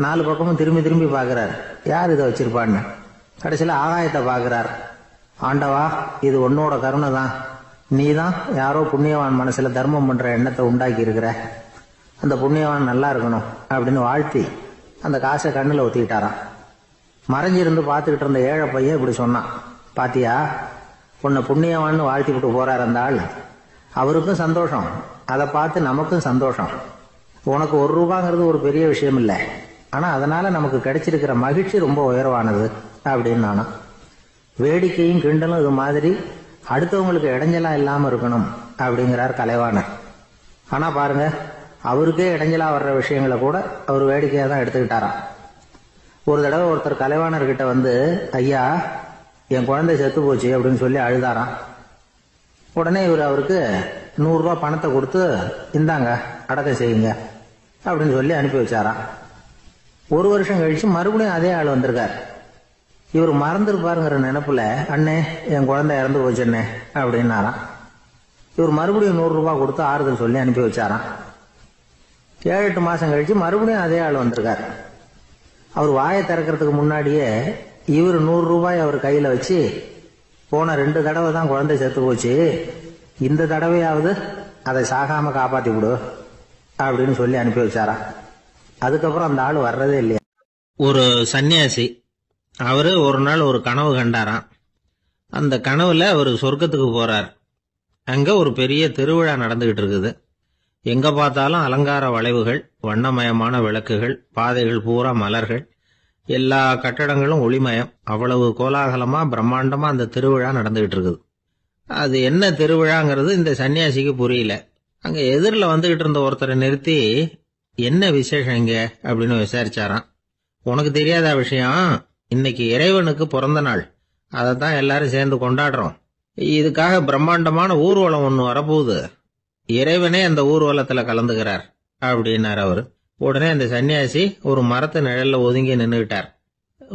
4 பக்கமும் திரும்பி திரும்பி பார்க்கிறார், யார் இதை வச்சிருப்பான்னு. கடைசியில் ஆகாயத்தை பார்க்கிறார். ஆண்டவா, இது உன்னோட கருணை தான். நீ தான் யாரோ புண்ணியவான் மனசுல தர்மம் பண்ற எண்ணத்தை உண்டாக்கி இருக்கிற. அந்த புண்ணியவான் நல்லா இருக்கணும் அப்படின்னு வாழ்த்தி அந்த காசை கண்ணில் ஒத்திக்கிட்டாராம். மறைஞ்சிருந்து பார்த்துக்கிட்டு இருந்த ஏழை பையன் இப்படி சொன்னான், பாத்தியா, உன்னை புண்ணியவான்னு வாழ்த்தி விட்டு போறார் அந்த ஆள். அவருக்கும் சந்தோஷம், அதை பார்த்து நமக்கும் சந்தோஷம். உனக்கு ரூபாங்கிறது ஒரு பெரிய விஷயம் இல்லை, ஆனா அதனால நமக்கு கிடைச்சிருக்கிற மகிழ்ச்சி ரொம்ப உயர்வானது அப்படின்னு நானா. வேடிக்கையும் கிண்டலும் இது மாதிரி அடுத்தவங்களுக்கு இடைஞ்சலா இல்லாம இருக்கணும் அப்படிங்கிறார் கலைவாணர். ஆனா பாருங்க, அவருக்கே இடைஞ்சலா வர்ற விஷயங்களை கூட அவர் வேடிக்கையா தான் எடுத்துக்கிட்டாராம். ஒரு தடவை ஒருத்தர் கலைவாணர்கிட்ட வந்து, ஐயா, என் குழந்தை செத்து போச்சு அப்படின்னு சொல்லி அழுதாராம். உடனே இவர் அவருக்கு 100 ரூபாய் பணத்தை கொடுத்து, இந்தாங்க அடக்கம் செய்யுங்க அப்படின்னு சொல்லி அனுப்பி வச்சாராம். 1 வருஷம் கழிச்சு மறுபடியும் அதே ஆள் வந்திருக்கார். இவர் மறந்துருப்பாருங்கிற நினைப்புல, அண்ணே என் குழந்தை இறந்து போச்சுண்ணே அப்படின்னாராம். இவர் மறுபடியும் 100 ரூபாய் கொடுத்து ஆறுதல் சொல்லி அனுப்பி வச்சாராம். 7-8 மாசம் கழிச்சு மறுபடியும் அதே ஆள் வந்திருக்கார். அவர் வாயை திறக்கிறதுக்கு முன்னாடியே இவர் 100 ரூபாய் அவர் கையில வச்சு, போன 2 தடவை தான் குழந்தை செத்து போச்சு, இந்த தடவையாவது அதை சாகாம காப்பாத்தி விடு அப்படின்னு சொல்லி அனுப்பி வச்சாரா. அதுக்கப்புறம் அந்த ஆள் வர்றதே இல்லையா. ஒரு சன்னியாசி, அவரு ஒரு நாள் ஒரு கனவு கண்டாராம். அந்த கனவுல அவர் சொர்க்கத்துக்கு போறார். அங்க ஒரு பெரிய திருவிழா நடந்துகிட்டு இருக்குது. எங்க பார்த்தாலும் அலங்கார வளைவுகள், வண்ணமயமான விளக்குகள், பாதைகள் பூரா மலர்கள், எல்லா கட்டடங்களும் ஒளிமயம். அவ்வளவு கோலாகலமா பிரம்மாண்டமா அந்த திருவிழா நடந்துகிட்டு இருக்குது. அது என்ன திருவிழாங்கிறது இந்த சன்னியாசிக்கு புரியல. அங்க எதிரில் வந்துகிட்டு இருந்த ஒருத்தரை நிறுத்தி, என்ன விசேஷம் இங்க அப்படின்னு விசாரிச்சாராம். உனக்கு தெரியாத விஷயம், இன்னைக்கு இறைவனுக்கு பிறந்த நாள், அதைத்தான் எல்லாரும் சேர்ந்து கொண்டாடுறோம். இதுக்காக பிரம்மாண்டமான ஊர்வலம் ஒண்ணு வரப்போகுது. இறைவனே அந்த ஊர்வலத்துல கலந்துகிறார் அப்படின்னார் அவரு. உடனே அந்த சன்னியாசி ஒரு மரத்து நிழல்ல ஒதுங்கி நின்றுகிட்டார்.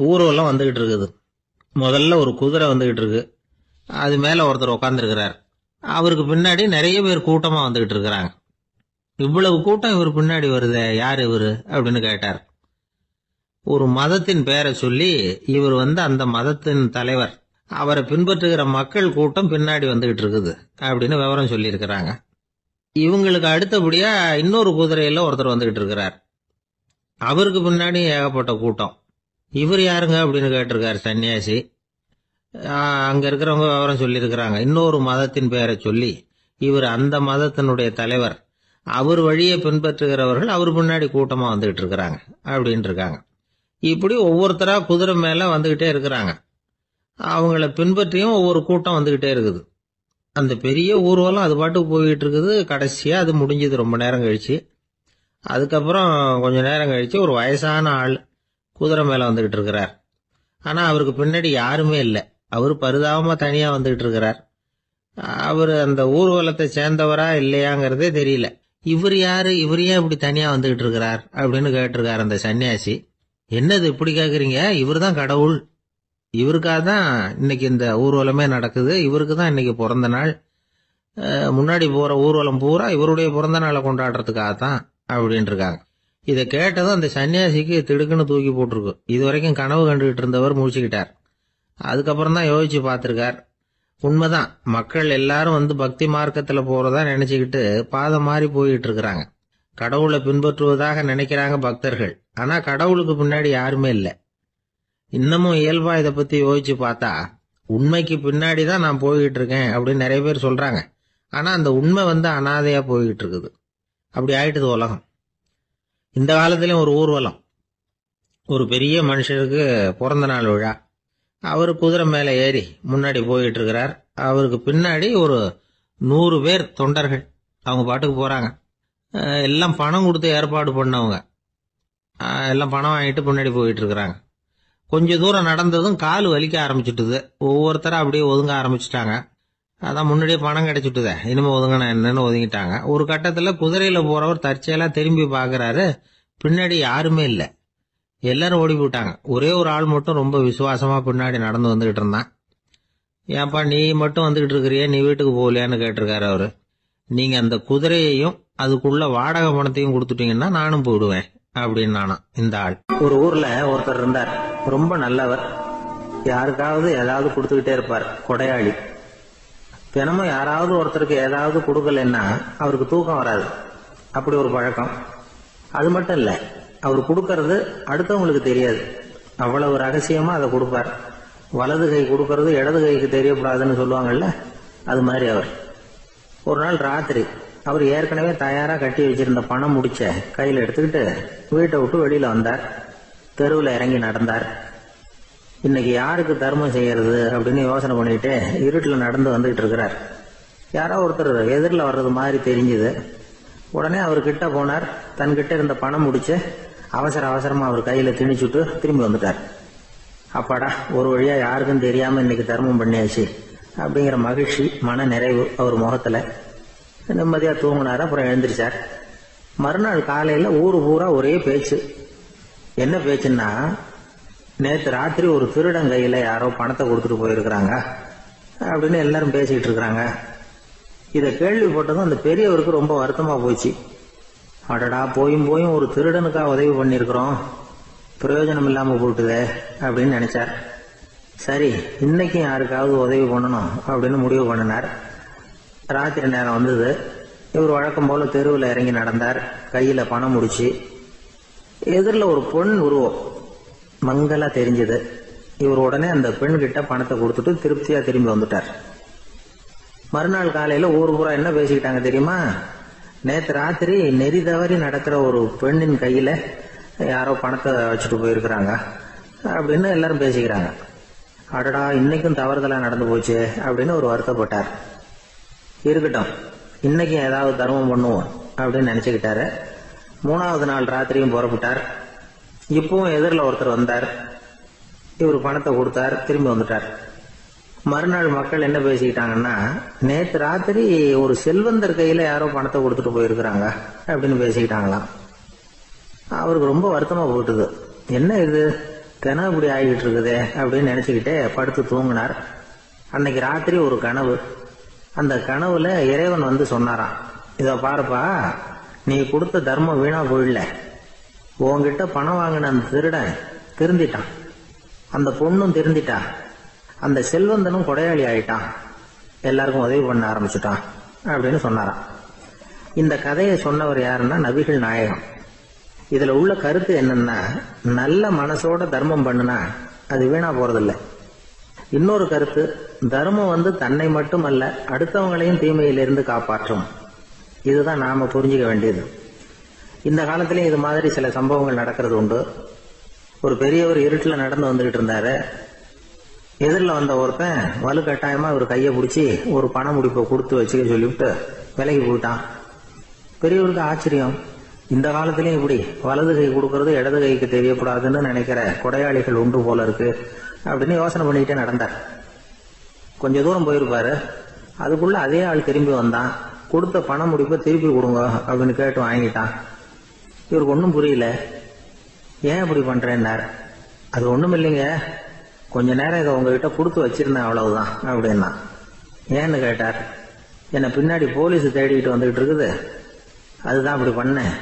ஊர்வலம் வந்துகிட்டு இருக்குது. முதல்ல ஒரு குதிரை வந்துகிட்டு இருக்கு. அது மேல ஒருத்தர் உட்காந்துருக்கிறார். அவருக்கு பின்னாடி நிறைய பேர் கூட்டமா வந்துகிட்டு இருக்கிறாங்க. இவ்வளவு கூட்டம் இவர் பின்னாடி வருதே, யார் இவரு அப்படின்னு கேட்டார். ஒரு மதத்தின் பெயரை சொல்லி, இவர் அந்த மதத்தின் தலைவர், அவரை பின்பற்றுகிற மக்கள் கூட்டம் பின்னாடி வந்துகிட்டு இருக்குது அப்படின்னு விவரம் சொல்லி இருக்கிறாங்க. இவங்களுக்கு அடுத்தபடியா இன்னொரு குதிரையில ஒருத்தர் வந்துகிட்டு இருக்கிறார். அவருக்கு பின்னாடி ஏகப்பட்ட கூட்டம். இவர் யாருங்க அப்படின்னு கேட்டிருக்காரு சன்னியாசி. அங்க இருக்கிறவங்க விவரம் சொல்லி இருக்கிறாங்க. இன்னொரு மதத்தின் பெயரை சொல்லி, இவர் அந்த மதத்தினுடைய தலைவர், அவர் வழியை பின்பற்றுகிறவர்கள் அவர் பின்னாடி கூட்டமா வந்துகிட்டு இருக்கிறாங்க அப்படின்னு இருக்காங்க. இப்படி ஒவ்வொருத்தரா குதிரை மேல வந்துகிட்டே இருக்கிறாங்க. அவங்கள பின்பற்றியும் ஒவ்வொரு கூட்டம் வந்துகிட்டே இருக்குது. அந்த பெரிய ஊர்வலம் அது பாட்டுக்கு போயிட்டு இருக்குது. கடைசியா அது முடிஞ்சது ரொம்ப நேரம் கழிச்சு. அதுக்கப்புறம் கொஞ்ச நேரம் கழிச்சு ஒரு வயசான ஆள் குதிரை மேல வந்துகிட்டு இருக்கிறார். ஆனா அவருக்கு பின்னாடி யாருமே இல்லை. அவர் பரிதாபமா தனியா வந்துகிட்டு இருக்கிறார். அவர் அந்த ஊர்வலத்தை சேர்ந்தவரா இல்லையாங்கிறதே தெரியல. இவர் யாரு, இவர் ஏன் இப்படி தனியா வந்துகிட்டு இருக்கிறார் அப்படின்னு கேட்டிருக்காரு அந்த சன்னியாசி. என்னது இப்படி கேக்குறீங்க, இவர் தான் கடவுள், இவருக்காக தான் இன்னைக்கு இந்த ஊர்வலமே நடக்குது, இவருக்கு தான் இன்னைக்கு பிறந்த நாள், முன்னாடி போற ஊர்வலம் பூரா இவருடைய பிறந்த நாளை கொண்டாடுறதுக்காகத்தான் அப்படின்னு இருக்காங்க. இதை கேட்டதும் அந்த சன்னியாசிக்கு திடுக்குன்னு தூக்கி போட்டிருக்கு. இது வரைக்கும் கனவு கண்டுகிட்டு இருந்தவர் முடிச்சுக்கிட்டார். அதுக்கப்புறம் தான் யோசிச்சு பார்த்திருக்கார். உண்மைதான், மக்கள் எல்லாரும் வந்து பக்தி மார்க்கத்துல போறதா நினைச்சுக்கிட்டு பாதம் மாறி போயிட்டு இருக்கிறாங்க. கடவுளை பின்பற்றுவதாக நினைக்கிறாங்க பக்தர்கள். ஆனா கடவுளுக்கு பின்னாடி யாருமே இல்லை. இன்னமும் இயல்பா இதை பத்தி யோசிச்சு பார்த்தா உண்மைக்கு பின்னாடி தான் நான் போய்கிட்டு இருக்கேன் அப்படின்னு நிறைய பேர் சொல்றாங்க. ஆனா அந்த உண்மை வந்து அனாதையா போய்கிட்டு இருக்குது. அப்படி ஆயிட்டுது உலகம். இந்த காலத்திலயும் ஒரு ஊர்வலம், ஒரு பெரிய மனுஷருக்கு பிறந்த நாள் விழா. அவரு குதிரை மேல ஏறி முன்னாடி போயிட்டு இருக்கிறார். அவருக்கு பின்னாடி ஒரு 100 பேர் தொண்டர்கள். அவங்க பாட்டுக்கு போறாங்க. எல்லாம் பணம் கொடுத்து ஏற்பாடு பண்ணவங்க. எல்லாம் பணம் வாங்கிட்டு பின்னாடி போயிட்டு இருக்கிறாங்க. கொஞ்ச தூரம் நடந்ததும் கால் வலிக்க ஆரம்பிச்சுட்டுது. ஒவ்வொருத்தரா அப்படியே ஒதுங்க ஆரம்பிச்சுட்டாங்க. அதான் முன்னாடியே பணம் கிடைச்சிட்டுதே, இனிமே ஒதுங்கினா என்னன்னு ஒதுங்கிட்டாங்க. ஒரு கட்டத்துல குதிரையில போறவர் தற்செயலா திரும்பி பாக்குறாரு, பின்னாடி யாருமே இல்லை. எல்லாரும் ஓடி போயிட்டாங்க. ஒரே ஒரு ஆள் மட்டும் ரொம்ப விசுவாசமா பின்னாடி நடந்து வந்துகிட்டு இருந்தான். ஏன்பா நீ மட்டும் வந்துகிட்டு இருக்கிறியே, நீ வீட்டுக்கு போகலையான்னு கேட்டிருக்காரு அவரு. நீங்க அந்த குதிரையையும் அதுக்குள்ள வாடகை பணத்தையும் கொடுத்துட்டீங்கன்னா நானும் போயிடுவேன் அப்படின்னு நானா. இந்த ஆள் ஒரு ஊர்ல ஒருத்தர் இருந்தார், ரொம்ப நல்லவர். யாருக்காவது ஏதாவது கொடுத்துக்கிட்டே இருப்பார், கொடையாளி. தினமும் யாராவது ஒருத்தருக்கு ஏதாவது கொடுக்கலன்னா அவருக்கு தூக்கம் வராது. அப்படி ஒரு பழக்கம். அது மட்டும் இல்ல, அவர் கொடுக்கறது அடுத்தவங்களுக்கு தெரியாது. அவ்வளவு ரகசியமா அதை கொடுப்பார். வலது கை கொடுக்கறது இடது கைக்கு தெரியக்கூடாதுன்னு சொல்லுவாங்கல்ல, அது மாதிரி அவர். ஒரு நாள் ராத்திரி அவர் ஏற்கனவே தயாரா கட்டி வச்சிருந்த பணம் முடிச்ச கையில எடுத்துக்கிட்டு வீட்டை விட்டு வெளியில வந்தார். தெருவில் இறங்கி நடந்தார். இன்னைக்கு யாருக்கு தர்மம் செய்யறது அப்படின்னு யோசனை பண்ணிட்டு இருட்டில் நடந்து வந்துகிட்டு இருக்கிறார். யாரோ ஒருத்தர் எதிரில் வர்றது மாதிரி தெரிஞ்சுது. உடனே அவர் கிட்ட போனார். தன்கிட்ட இருந்த பணம் முடிச்சு அவசரமா அவர் கையில திணிச்சுட்டு திரும்பி வந்துட்டார். அப்பாடா, ஒரு வழியா யாருக்கும் தெரியாம இன்னைக்கு தர்மம் பண்ணியாச்சு அப்படிங்கிற மகிழ்ச்சி, மன நிறைவு அவர் முகத்துல. நிம்மதியா தூங்கினார். அப்புறம் எழுந்திரிச்சார். மறுநாள் காலையில ஊரு பூரா ஒரே பேச்சு. என்ன பேச்சுன்னா, நேற்று ராத்திரி ஒரு திருடன் கையில யாரோ பணத்தை கொடுத்துட்டு போயிருக்கிறாங்க அப்படின்னு எல்லாரும் பேசிக்கிட்டு இருக்கிறாங்க. இதை கேள்விப்பட்டதும் அந்த பெரியவருக்கு ரொம்ப வருத்தமா போச்சு. அடடா, போயும் ஒரு திருடனுக்கா உதவி பண்ணிருக்கிறோம், பிரயோஜனம் இல்லாம போட்டுதே அப்படின்னு நினைச்சார். சரி, இன்னைக்கும் யாருக்காவது உதவி பண்ணணும் அப்படின்னு முடிவு பண்ணினார். ராத்திரி நேரம் வந்தது. இவர் வழக்கம் போல தெருவில் இறங்கி நடந்தார். கையில பணம் முடிச்சு. எதிரில் ஒரு பெண் உருவம் மங்களா தெரிஞ்சது. இவர் உடனே அந்த பெண் கிட்ட பணத்தை கொடுத்துட்டு திருப்தியா திரும்பி வந்துட்டார். மறுநாள் காலையில ஊர் பூரா என்ன பேசிக்கிட்டாங்க தெரியுமா? நேற்று ராத்திரி நெறி தவறி நடக்கிற ஒரு பெண்ணின் கையில யாரோ பணத்தை வச்சுட்டு போயிருக்கிறாங்க அப்படின்னு எல்லாரும் பேசிக்கிறாங்க. அடடா, இன்னைக்கும் தவறுதலா நடந்து போச்சு அப்படின்னு ஒரு வருத்தப்பட்டார். இருக்கட்டும், இன்னைக்கு ஏதாவது தர்மம் பண்ணுவோம் அப்படின்னு நினைச்சுக்கிட்டாரு. 3வது நாள் ராத்திரியும் புறப்பட்டார். இப்பவும் எதிரில் ஒருத்தர் வந்தார். இவர் பணத்தை கொடுத்தார், திரும்பி வந்துட்டார். மறுநாள் மக்கள் என்ன பேசிக்கிட்டாங்கன்னா, நேற்று ராத்திரி ஒரு செல்வந்தர் கையில யாரோ பணத்தை கொடுத்துட்டு போயிருக்கிறாங்க அப்படின்னு பேசிக்கிட்டாங்களாம். அவருக்கு ரொம்ப வருத்தமா போட்டுது. என்ன இது, தினம் இப்படி ஆகிட்டு இருக்குதே அப்படின்னு நினைச்சுக்கிட்டே படுத்து தூங்கினார். அன்னைக்கு ராத்திரி ஒரு கனவு. அந்த கனவுல இறைவன் வந்து சொன்னாராம், இத பாருப்பா, நீ கொடுத்த தர்மம் வீணா போயிடல. உன்கிட்ட பணம் வாங்கின அந்த திருடன் திருந்திட்டான், அந்த பொண்ணும் திருந்திட்டா, அந்த செல்வந்தனும் கொடையாளி ஆயிட்டான், எல்லாருக்கும் உதவி பண்ண ஆரம்பிச்சுட்டான் அப்படின்னு சொன்னாராம். இந்த கதையை சொன்னவர் யாருன்னா நபிகள் நாயகம். இதுல உள்ள கருத்து என்னன்னா, நல்ல மனசோட தர்மம் பண்ணுனா அது வீணா போறதில்லை. இன்னொரு கருத்து, தர்மம் வந்து தன்னை மட்டுமல்ல அடுத்தவங்களையும் தீமையிலிருந்து காப்பாற்றும். இதுதான் நாம புரிஞ்சுக்க வேண்டியது. இந்த காலத்திலயும் இது மாதிரி சில சம்பவங்கள் நடக்கிறது உண்டு. ஒரு பெரியவர் இருட்டுல நடந்து வந்துகிட்டு இருந்தாரு. எதிரில் வந்த ஒருத்தன் வலுக்கட்டாயமா ஒரு கையை பிடிச்சி ஒரு பண முடிப்பை கொடுத்து வச்சுக்க சொல்லிவிட்டு விலகி போயிட்டான். பெரியவருக்கு ஆச்சரியம், இந்த காலத்திலயும் இப்படி வலது கை கொடுக்கறது இடது கைக்கு தெரியக்கூடாதுன்னு நினைக்கிற கொடையாளிகள் உண்டு போல இருக்கு அப்படின்னு யோசனை பண்ணிக்கிட்டே நடந்தார். கொஞ்ச தூரம் போயிருப்பாரு. அதுக்குள்ள அதே ஆள் திரும்பி வந்தான். கொடுத்த பண முடிப்பை திருப்பி கொடுங்க அப்படின்னு கேட்டு வாங்கிட்டான். இவருக்கு ஒன்றும் புரியல. ஏன் இப்படி பண்றேன்னார். அது ஒண்ணும் இல்லைங்க, கொஞ்ச நேரம் இதை உங்ககிட்ட கொடுத்து வச்சிருந்தேன் அவ்வளவுதான் அப்படின்னா. ஏன்னு கேட்டார். என்னை பின்னாடி போலீஸ் தேடிக்கிட்டு வந்துகிட்டு இருக்குது, அதுதான் அப்படி பண்ணேன்,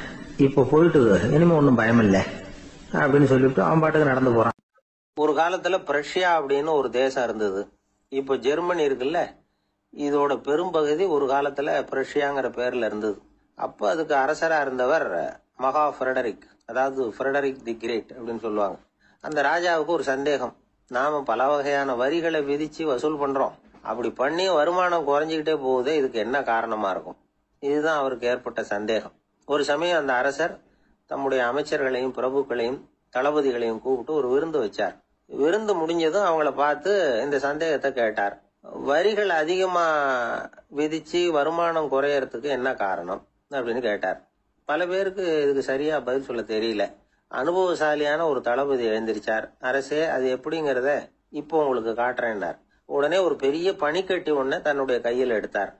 இப்ப போயிட்டு இனிமே ஒன்றும் பயம் இல்லை அப்படின்னு சொல்லிவிட்டு அவன் பாட்டுக்கு நடந்து போறான். ஒரு காலத்துல பிரஷ்யா அப்படின்னு ஒரு தேசம் இருந்தது. இப்ப ஜெர்மனி இருக்குல்ல, இதோட பெரும்பகுதி ஒரு காலத்துல பிரஷ்யாங்கிற பேர்ல இருந்தது. அப்ப அதுக்கு அரசரா இருந்தவர் மகா ஃப்ரெடரிக், அதாவது ஃப்ரெடரிக் தி கிரேட் அப்படின்னு சொல்லுவாங்க. அந்த ராஜாவுக்கு ஒரு சந்தேகம், நாம பல வகையான வரிகளை விதிச்சு வசூல் பண்றோம், அப்படி பண்ணி வருமானம் குறைஞ்சிக்கிட்டே போகுது, இதுக்கு என்ன காரணமா இருக்கும்? இதுதான் அவருக்கு ஏற்பட்ட சந்தேகம். ஒரு சமயம் அந்த அரசர் தம்முடைய அமைச்சர்களையும் பிரபுக்களையும் தளபதிகளையும் கூப்பிட்டு ஒரு விருந்து வச்சார். விருந்து முடிஞ்சதும் அவங்கள பார்த்து இந்த சந்தேகத்தை கேட்டார். வரிகள் அதிகமா விதிச்சு வருமானம் குறையறதுக்கு என்ன காரணம் அப்படின்னு கேட்டார். பல பேருக்கு இதுக்கு சரியா பதில் சொல்ல தெரியல. அனுபவசாலியான ஒரு தளபதி எழுந்திருச்சார். அரசே, அது எப்படிங்கிறத இப்போ உங்களுக்கு காட்டுறேன்னார். உடனே ஒரு பெரிய பனிக்கட்டி ஒண்ணு தன்னுடைய கையில் எடுத்தார்.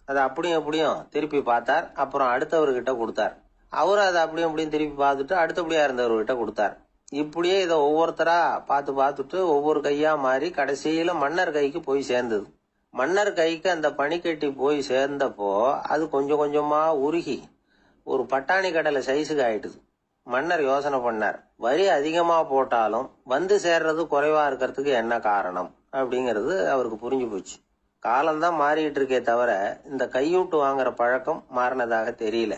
அதை அப்படியும் எப்படியும் திருப்பி பார்த்தார். அப்புறம் அடுத்தவர்கிட்ட கொடுத்தார். அவரும் அதை அப்படியும் அப்படியும் திருப்பி பார்த்துட்டு அடுத்தபடியா இருந்தவர்கிட்ட கொடுத்தார். இப்படியே இதை ஒவ்வொருத்தரா பார்த்துட்டு ஒவ்வொரு கையா மாறி கடைசியில மன்னர் கைக்கு போய் சேர்ந்தது. மன்னர் கைக்கு அந்த பனிக்கட்டி போய் சேர்ந்தப்போ அது கொஞ்சம் கொஞ்சமா உருகி ஒரு பட்டாணி கடலை சைஸுக்கு ஆயிட்டுது. மன்னர் யோசனை பண்ணார், வரி அதிகமா போட்டாலும் வந்து சேர்றது குறைவா இருக்கிறதுக்கு என்ன காரணம் அப்படிங்கிறது அவருக்கு புரிஞ்சு போச்சு. காலம்தான் மாறிட்டு இருக்கே தவிர இந்த கையூட்டு வாங்குற பழக்கம் மாறினதாக தெரியல.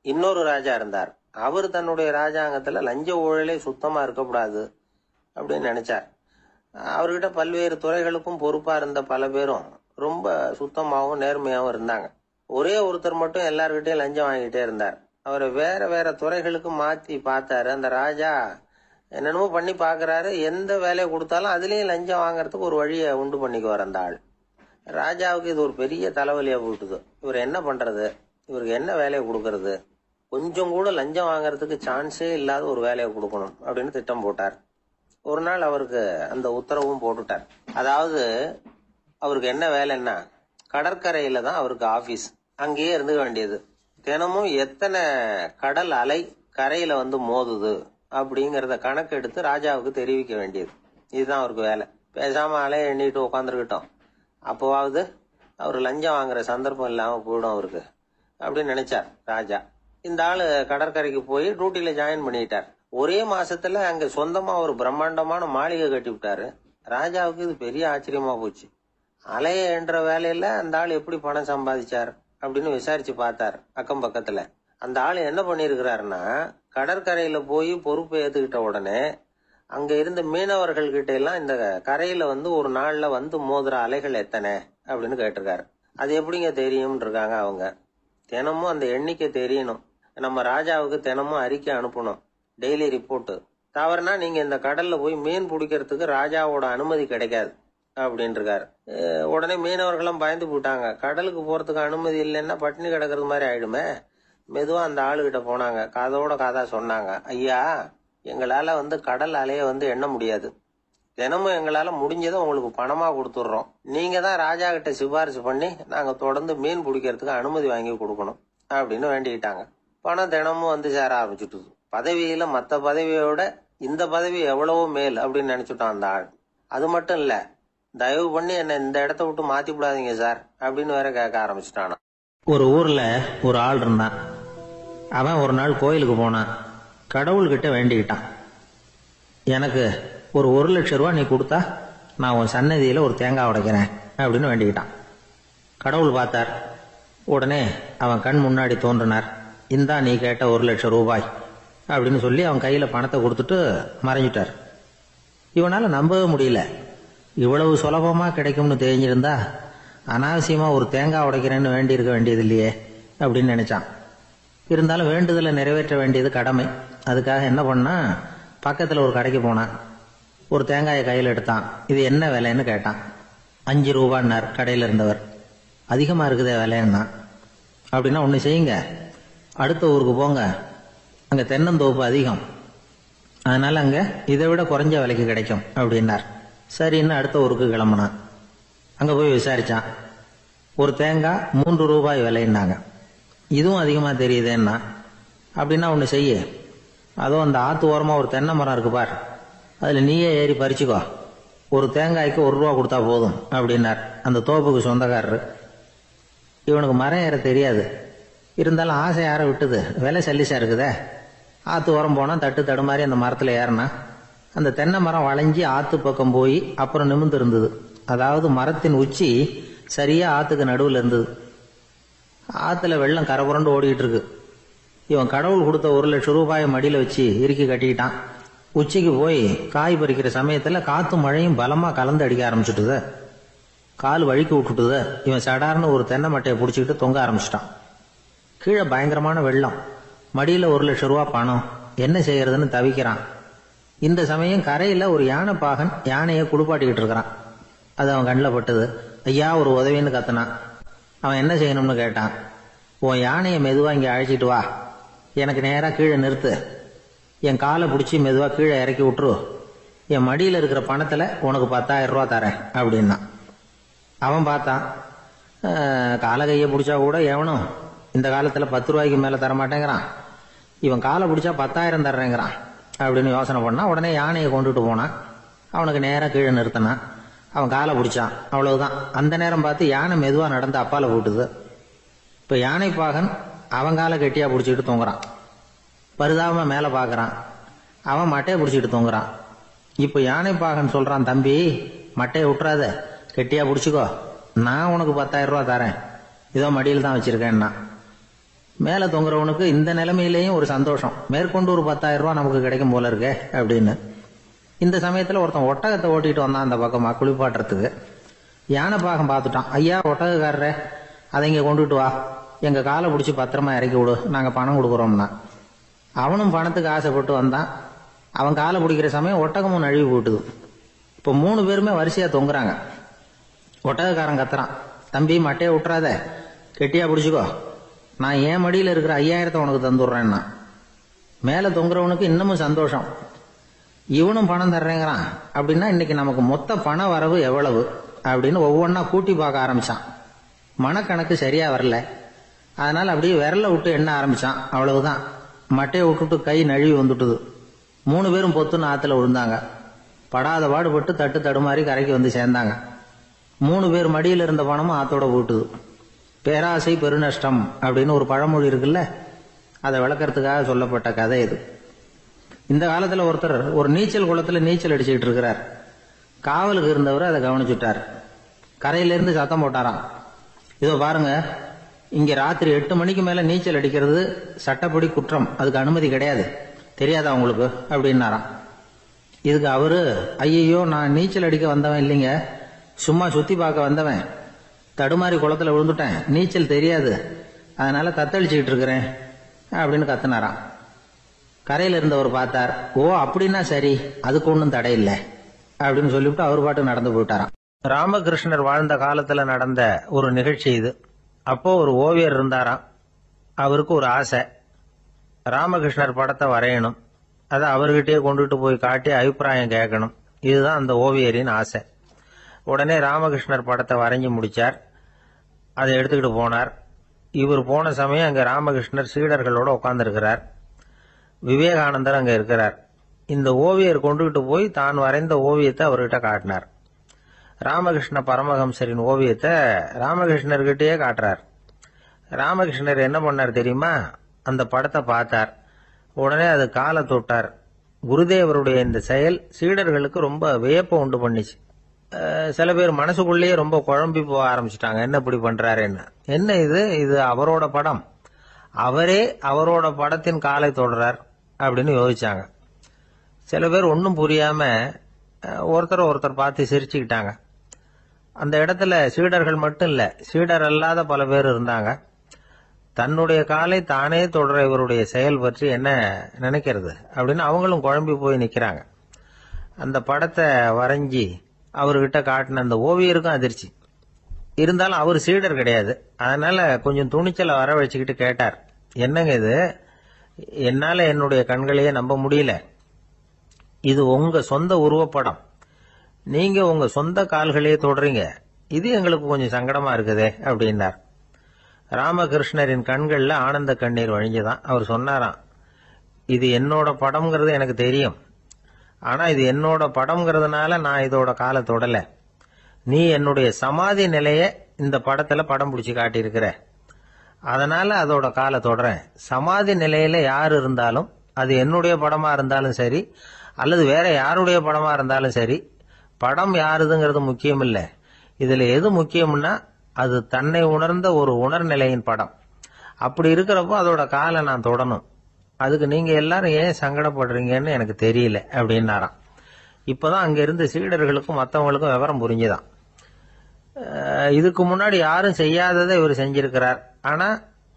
இன்னொரு ராஜா இருந்தார். அவர் தன்னுடைய ராஜாங்கத்துல லஞ்ச ஊழலே சுத்தமா இருக்கக்கூடாது அப்படின்னு நினைச்சார். அவர்கிட்ட பல்வேறு துறைகளுக்கும் பொறுப்பா இருந்த பல பேரும் ரொம்ப சுத்தமாகவும் நேர்மையாகவும் இருந்தாங்க. ஒரே ஒருத்தர் மட்டும் எல்லார்கிட்டையும் லஞ்சம் வாங்கிட்டே இருந்தார். அவரை வேற வேற துறைகளுக்கு மாத்தி பார்த்தாரு. அந்த ராஜா என்னென்னமோ பண்ணி பாக்குறாரு. எந்த வேலையை கொடுத்தாலும் அதுலயும் லஞ்சம் வாங்கறதுக்கு ஒரு வழியை உண்டு பண்ணிக்குவார் அந்த ஆள். ராஜாவுக்கு இது ஒரு பெரிய தலைவலியா போட்டுது. இவர் என்ன பண்றது, இவருக்கு என்ன வேலையை கொடுக்கறது, கொஞ்சம் கூட லஞ்சம் வாங்கறதுக்கு சான்ஸே இல்லாத ஒரு வேலையை கொடுக்கணும் அப்படின்னு திட்டம் போட்டார். ஒரு நாள் அவருக்கு அந்த உத்தரவும் போட்டுட்டார். அதாவது அவருக்கு என்ன வேலைன்னா, கடற்கரையில தான் அவருக்கு ஆபீஸ், அங்கேயே இருந்துக்க வேண்டியது. தினமும் எத்தனை கடல் அலை கரையில வந்து மோதுது அப்படிங்கறத கணக்கெடுத்து ராஜாவுக்கு தெரிவிக்க வேண்டியது. இதுதான் அவருக்கு வேலை. பேசாம அலைய எண்ணிட்டு உட்காந்துருக்கட்டும், அப்போவாவது அவர் லஞ்சம் வாங்குற சந்தர்ப்பம் இல்லாம போயிடும் அவருக்கு அப்படின்னு நினைச்சார் ராஜா. இந்த ஆளு கடற்கரைக்கு போய் டியூட்டில ஜாயின் பண்ணிட்டார். ஒரே மாசத்துல அங்க சொந்தமா ஒரு பிரம்மாண்டமான மாளிகை கட்டி விட்டாரு. ராஜாவுக்கு இது பெரிய ஆச்சரியமா போச்சு. அலைய என்ற வேலையில அந்த ஆள் எப்படி பணம் சம்பாதிச்சார் அப்படின்னு விசாரிச்சு பார்த்தார் அக்கம் பக்கத்துல. அந்த ஆள் என்ன பண்ணிருக்கிறாருன்னா, கடற்கரையில போய் பொறுப்பு ஏத்துக்கிட்ட உடனே அங்க இருந்த மீனவர்கள் கிட்ட எல்லாம் இந்த கரையில வந்து ஒரு நாள்ல வந்து மோதுற அலைகள் எத்தனை அப்படின்னு கேட்டிருக்காரு. அது எப்படிங்க தெரியும்னு இருக்காங்க அவங்க. தினமும் அந்த எண்ணிக்கை தெரியணும். நம்ம ராஜாவுக்கு தினமும் அறிக்கை அனுப்பணும், டெய்லி ரிப்போர்ட். தவறுனா நீங்க இந்த கடல்ல போய் மீன் பிடிக்கிறதுக்கு ராஜாவோட அனுமதி கிடைக்காது அப்படின்னு இருக்காரு. உடனே மீனவர்களும் பயந்து போட்டாங்க. கடலுக்கு போறதுக்கு அனுமதி இல்லைன்னா பட்டினி கிடக்கிறது மாதிரி ஆயிடுமே. மெதுவா அந்த ஆளுகிட்ட போனாங்க, காதோட காதா சொன்னாங்க, ஐயா, எங்களால வந்து கடல் அலைய வந்து எண்ண முடியாது, தினமும் எங்களால முடிஞ்சதை உங்களுக்கு பணமா கொடுத்துடுறோம், நீங்க தான் ராஜா கிட்ட சிபாரிசு பண்ணி நாங்க தொடர்ந்து மீன் பிடிக்கிறதுக்கு அனுமதி வாங்கி கொடுக்கணும் அப்படின்னு வேண்டிக்கிட்டாங்க. பணம் தினமும் வந்து சேர ஆரம்பிச்சுட்டு, பதவியில மத்த பதவியோட இந்த பதவி எவ்வளவோ மேல் அப்படின்னு நினைச்சுட்டான் அந்த ஆள். அது மட்டும் இல்ல, தயவு பண்ணி என்ன இந்த இடத்த விட்டு மாத்தி விடாதீங்க சார் அப்படின்னு வேற கேட்க ஆரம்பிச்சுட்டானா. ஒரு ஊர்ல ஒரு ஆள் இருந்தான். அவன் ஒரு நாள் கோயிலுக்கு போனான். கடவுள்கிட்ட வேண்டிக்கிட்டான், எனக்கு ஒரு 1,00,000 ரூபா நீ கொடுத்தா நான் உன் சன்னதியில ஒரு தேங்காய் உடைக்கிறேன் அப்படின்னு வேண்டிக்கிட்டான். கடவுள் பார்த்தார். உடனே அவன் கண் முன்னாடி தோன்றினார். இந்தா நீ கேட்ட 1,00,000 ரூபாய் அப்படின்னு சொல்லி அவன் கையில பணத்தை கொடுத்துட்டு மறைஞ்சிட்டார். இவனால நம்பவே முடியல. இவ்வளவு சுலபமா கிடைக்கும்னு தெரிஞ்சிருந்தா அனாவசியமா ஒரு தேங்காய் உடைக்கிறேன்னு வேண்டி இருக்க வேண்டியது இல்லையே அப்படின்னு நினைச்சான். இருந்தாலும் வேண்டுதலை நிறைவேற்ற வேண்டியது கடமை. அதுக்காக என்ன பண்ணா, பக்கத்துல ஒரு கடைக்கு போனான். ஒரு தேங்காயை கையில் எடுத்தான். இது என்ன விலைன்னு கேட்டான். 5 ரூபான்னார் கடையில இருந்தவர். அதிகமா இருக்குதே விலைன்னா. அப்படின்னா ஒண்ணு செய்யுங்க, அடுத்த ஊருக்கு போங்க, அங்க தென்னந்தோப்பு அதிகம், அதனால அங்க இதை விட குறைஞ்ச விலைக்கு கிடைக்கும் அப்படின்னார். சரின்னு அடுத்த ஊருக்கு கிளம்புனான். அங்க போய் விசாரிச்சான். ஒரு தேங்காய் 3 ரூபாய் விலைன்னாங்க. இதுவும் அதிகமாக தெரியுதேன்னா, அப்படின்னா ஒன்று செய்ய, அதுவும் அந்த ஆற்று ஓரமாக ஒரு தென்னை மரம் இருக்கு பார், அதில் நீயே ஏறி பறிச்சுக்கோ, ஒரு தேங்காய்க்கு 1 ரூபா கொடுத்தா போதும் அப்படின்னார் அந்த தோப்புக்கு சொந்தக்காரரு. இவனுக்கு மரம் ஏற தெரியாது, இருந்தாலும் ஆசை யாரை விட்டுது, விலை சல்லிசா இருக்குதே. ஆற்று ஓரம் போனால் தட்டு தடுமாறி அந்த மரத்தில் ஏறினா அந்த தென்னை மரம் வளைஞ்சி ஆற்று பக்கம் போய் அப்புறம் நிமிர்ந்து இருந்தது. அதாவது மரத்தின் உச்சி சரியா ஆற்றுக்கு நடுவில் இருந்தது. ஆற்றுல வெள்ளம் கரபுரண்டு ஓடிக்கிட்டு இருக்கு. இவன் கடவுள் கொடுத்த 1 லட்சம் ரூபாயை மடியில் வச்சு இறுக்கி கட்டிக்கிட்டான். உச்சிக்கு போய் காய் பறிக்கிற சமயத்தில் காற்றும் மழையும் பலமாக கலந்து அடிக்க ஆரம்பிச்சுட்டுது. கால் வழுக்கி விட்டுட்டுது. இவன் சடார்னு ஒரு தென்னை மட்டையை பிடிச்சிக்கிட்டு தொங்க ஆரம்பிச்சிட்டான். கீழே பயங்கரமான வெள்ளம், மடியில் 1 லட்சம் ரூபா பணம், என்ன செய்யறதுன்னு தவிக்கிறான். இந்த சமயம் கரையில் ஒரு யானை பாகன் யானையை குளிப்பாட்டிக்கிட்டு இருக்கிறான். அது அவன் கண்ணில் பட்டது. ஐயா ஒரு உதவின்னு கத்துனான். அவன் என்ன செய்யணும்னு கேட்டான். உன் யானையை மெதுவாக இங்கே அழைச்சிட்டு வா, எனக்கு நேராக கீழே நிறுத்து, என் காலை பிடிச்சி மெதுவாக கீழே இறக்கி விட்டுரு, என் மடியில் இருக்கிற பணத்தில் உனக்கு 10,000 ரூபா தரேன் அப்படின்னா. அவன் பார்த்தான், காலை கையை பிடிச்சா கூட எவனும் இந்த காலத்தில் 10 ரூபாய்க்கு மேலே தரமாட்டேங்கிறான், இவன் காலை பிடிச்சா 10,000 தர்றேங்கிறான் அப்படின்னு யோசனை பண்ணான். உடனே யானையை கொண்டுட்டு போனான். அவனுக்கு நேராக கீழே நிறுத்தினான். அவன் காலை பிடிச்சான். அவ்வளவுதான். அந்த நேரம் பார்த்து யானை மெதுவாக நடந்து அப்பால போட்டுது. இப்போ யானை பாகன் அவன் காலை கெட்டியாக பிடிச்சிக்கிட்டு தொங்குறான். பரிதாபமா மேலே பார்க்குறான். அவன் மட்டையை பிடிச்சிக்கிட்டு தொங்குறான். இப்போ யானை பாகன் சொல்கிறான், தம்பி மட்டையை விட்டுறாத, கெட்டியாக பிடிச்சிக்கோ, நான் உனக்கு 10,000 ரூபா தரேன், இதோ மடியில் தான் வச்சிருக்கேன்னா. மேலே தொங்குறவனுக்கு இந்த நிலைமையிலேயும் ஒரு சந்தோஷம், மேற்கொண்டு ஒரு 10,000 ரூபா நமக்கு கிடைக்கும் போல இருக்கே அப்படின்னு. இந்த சமயத்தில் ஒருத்தன் ஒட்டகத்தை ஓட்டிகிட்டு வந்தான் அந்த பக்கமாக குளிப்பாட்டுறதுக்கு. யானை பாகம் பார்த்துட்டான். ஐயா ஒட்டகக்காரரே, அதை இங்கே கொண்டுட்டு வா, எங்கள் காலை பிடிச்சி பத்திரமா இறக்கி விடு, நாங்கள் பணம் கொடுக்குறோம்னா. அவனும் பணத்துக்கு ஆசைப்பட்டு வந்தான். அவன் காலை பிடிக்கிற சமயம் ஒட்டகமும் நழுவி போட்டுது. இப்போ 3 பேருமே வரிசையாக தொங்குறாங்க. ஒட்டகக்காரன் கத்துறான், தம்பி மட்டையை விட்டுறாத, கெட்டியாக பிடிச்சிக்கோ, நான் என் மடியில் இருக்கிற 5,000 உனக்கு தந்துடுறேன்னா. மேலே தொங்குறவனுக்கு இன்னமும் சந்தோஷம், இவனும் பணம் தர்றேங்கிறான் அப்படின்னா இன்னைக்கு நமக்கு மொத்த பண வரவு எவ்வளவு அப்படின்னு ஒவ்வொன்றா கூட்டி பார்க்க ஆரம்பிச்சான். மனக்கணக்கு சரியா வரல, அதனால அப்படியே விரல விட்டு எண்ண ஆரம்பிச்சான். அவ்வளவுதான், மட்டையை விட்டுட்டு கை நழுவி வந்துட்டுது. 3 பேரும் பொத்துன்னு ஆத்துல விழுந்தாங்க. படாத பாடுபட்டு தட்டு தடுமாறி கரைக்கு வந்து சேர்ந்தாங்க. 3 பேர் மடியில் இருந்த பணமும் ஆத்தோட போட்டுது. பேராசை பெருநஷ்டம் அப்படின்னு ஒரு பழமொழி இருக்குல்ல, அதை விளக்கறதுக்காக சொல்லப்பட்ட கதை இது. இந்த காலத்தில் ஒருத்தர் ஒரு நீச்சல் குளத்தில் நீச்சல் அடிச்சுக்கிட்டு இருக்கிறார். காவலுக்கு இருந்தவர் அதை கவனிச்சுட்டார். கரையிலேருந்து சத்தம் போட்டாராம், இதோ பாருங்க, இங்கே ராத்திரி 8 மணிக்கு மேலே நீச்சல் அடிக்கிறது சட்டப்படி குற்றம், அதுக்கு அனுமதி கிடையாது, தெரியாதா உங்களுக்கு அப்படின்னாராம். இதுக்கு அவரு, ஐயோ நான் நீச்சல் அடிக்க வந்தவன் இல்லைங்க, சும்மா சுற்றி பார்க்க வந்தவன், தடுமாறி குளத்தில் விழுந்துட்டேன், நீச்சல் தெரியாது, அதனால தத்தளிச்சுக்கிட்டு இருக்கிறேன் அப்படின்னு கத்துனாராம். கரையில் இருந்தவர் பார்த்தார். ஓ அப்படின்னா சரி, அதுக்கு ஒன்றும் தடை இல்லை அப்படின்னு சொல்லிவிட்டு அவர் பாட்டு நடந்து போயிட்டாராம். ராமகிருஷ்ணர் வாழ்ந்த காலத்துல நடந்த ஒரு நிகழ்ச்சி இது. அப்போ ஒரு ஓவியர் இருந்தாராம். அவருக்கு ஒரு ஆசை, ராமகிருஷ்ணர் படத்தை வரையணும், அதை அவர்கிட்டயே கொண்டுட்டு போய் காட்டி அபிப்பிராயம் கேட்கணும். இதுதான் அந்த ஓவியரின் ஆசை. உடனே ராமகிருஷ்ணர் படத்தை வரைஞ்சி முடிச்சார். அதை எடுத்துக்கிட்டு போனார். இவர் போன சமயம் அங்கே ராமகிருஷ்ணர் சீடர்களோட உட்கார்ந்துருக்கிறார். விவேகானந்தர் அங்கே இருக்கிறார். இந்த ஓவியர் கொண்டுகிட்டு போய் தான் வரைந்த ஓவியத்தை அவர்கிட்ட காட்டினார். ராமகிருஷ்ண பரமஹம்சரின் ஓவியத்தை ராமகிருஷ்ணர்கிட்டயே காட்டுறார். ராமகிருஷ்ணர் என்ன பண்ணார் தெரியுமா, அந்த படத்தை பார்த்தார். உடனே அது காலை தொட்டார். குருதேவருடைய இந்த செயல் சீடர்களுக்கு ரொம்ப வியப்பை உண்டு பண்ணிச்சு. சில பேர் மனசுக்குள்ளேயே ரொம்ப குழம்பி போக ஆரம்பிச்சுட்டாங்க, என்ன இப்படி பண்றாருன்னு. என்ன இது அவரோட படம், அவரே அவரோட படத்தின் காலை தொடுறார் அப்படின்னு யோசிச்சாங்க. சில பேர் ஒன்றும் புரியாம ஒருத்தர் பார்த்து சிரிச்சுக்கிட்டாங்க. அந்த இடத்துல சீடர்கள் மட்டும் இல்ல, சீடர் அல்லாத பல பேர் இருந்தாங்க. தன்னுடைய காலை தானே தொடர இவருடைய செயல் பற்றி என்ன நினைக்கிறது அப்படின்னு அவங்களும் குழம்பி போய் நிக்கிறாங்க. அந்த படத்தை வரைஞ்சி அவர்கிட்ட காட்டின அந்த ஓவியருக்கும் அதிர்ச்சி. இருந்தாலும் அவர் சீடர் கிடையாது, அதனால கொஞ்சம் துணிச்சலை வர வச்சுக்கிட்டு கேட்டார், என்னங்க இது, என்னால என்னுடைய கண்களையே நம்ப முடியல, இது உங்க சொந்த உருவப்படம், நீங்க உங்க சொந்த கால்களையே தொடுறீங்க, இது எங்களுக்கு கொஞ்சம் சங்கடமா இருக்குதே அப்படின்னார். ராமகிருஷ்ணரின் கண்கள்ல ஆனந்த கண்ணீர் வழிஞ்சுதான். அவர் சொன்னாராம், இது என்னோட படம்ங்கிறது எனக்கு தெரியும், ஆனா இது என்னோட படம்ங்கிறதுனால நான் இதோட காலை தொடல. நீ என்னுடைய சமாதி நிலைய இந்த படத்துல படம் பிடிச்சி காட்டியிருக்கிற, அதனால அதோட காலை தொடறேன். சமாதி நிலையில யார் இருந்தாலும், அது என்னுடைய படமா இருந்தாலும் சரி அல்லது வேற யாருடைய படமா இருந்தாலும் சரி, படம் யாருதுங்கிறது முக்கியம் இல்லை. இதுல எது முக்கியம்னா அது தன்னை உணர்ந்த ஒரு உணர்நிலையின் படம். அப்படி இருக்கிறப்போ அதோட காலை நான் தொடணும். அதுக்கு நீங்க எல்லாரும் ஏன் சங்கடப்படுறீங்கன்னு எனக்கு தெரியல அப்படின்னாராம். இப்பதான் அங்க இருந்த சீடர்களுக்கும் மற்றவங்களுக்கும் விவரம் புரிஞ்சுதான். இதுக்கு முன்னாடி யாரும் செய்யாததை இவர் செஞ்சிருக்கிறார், ஆனா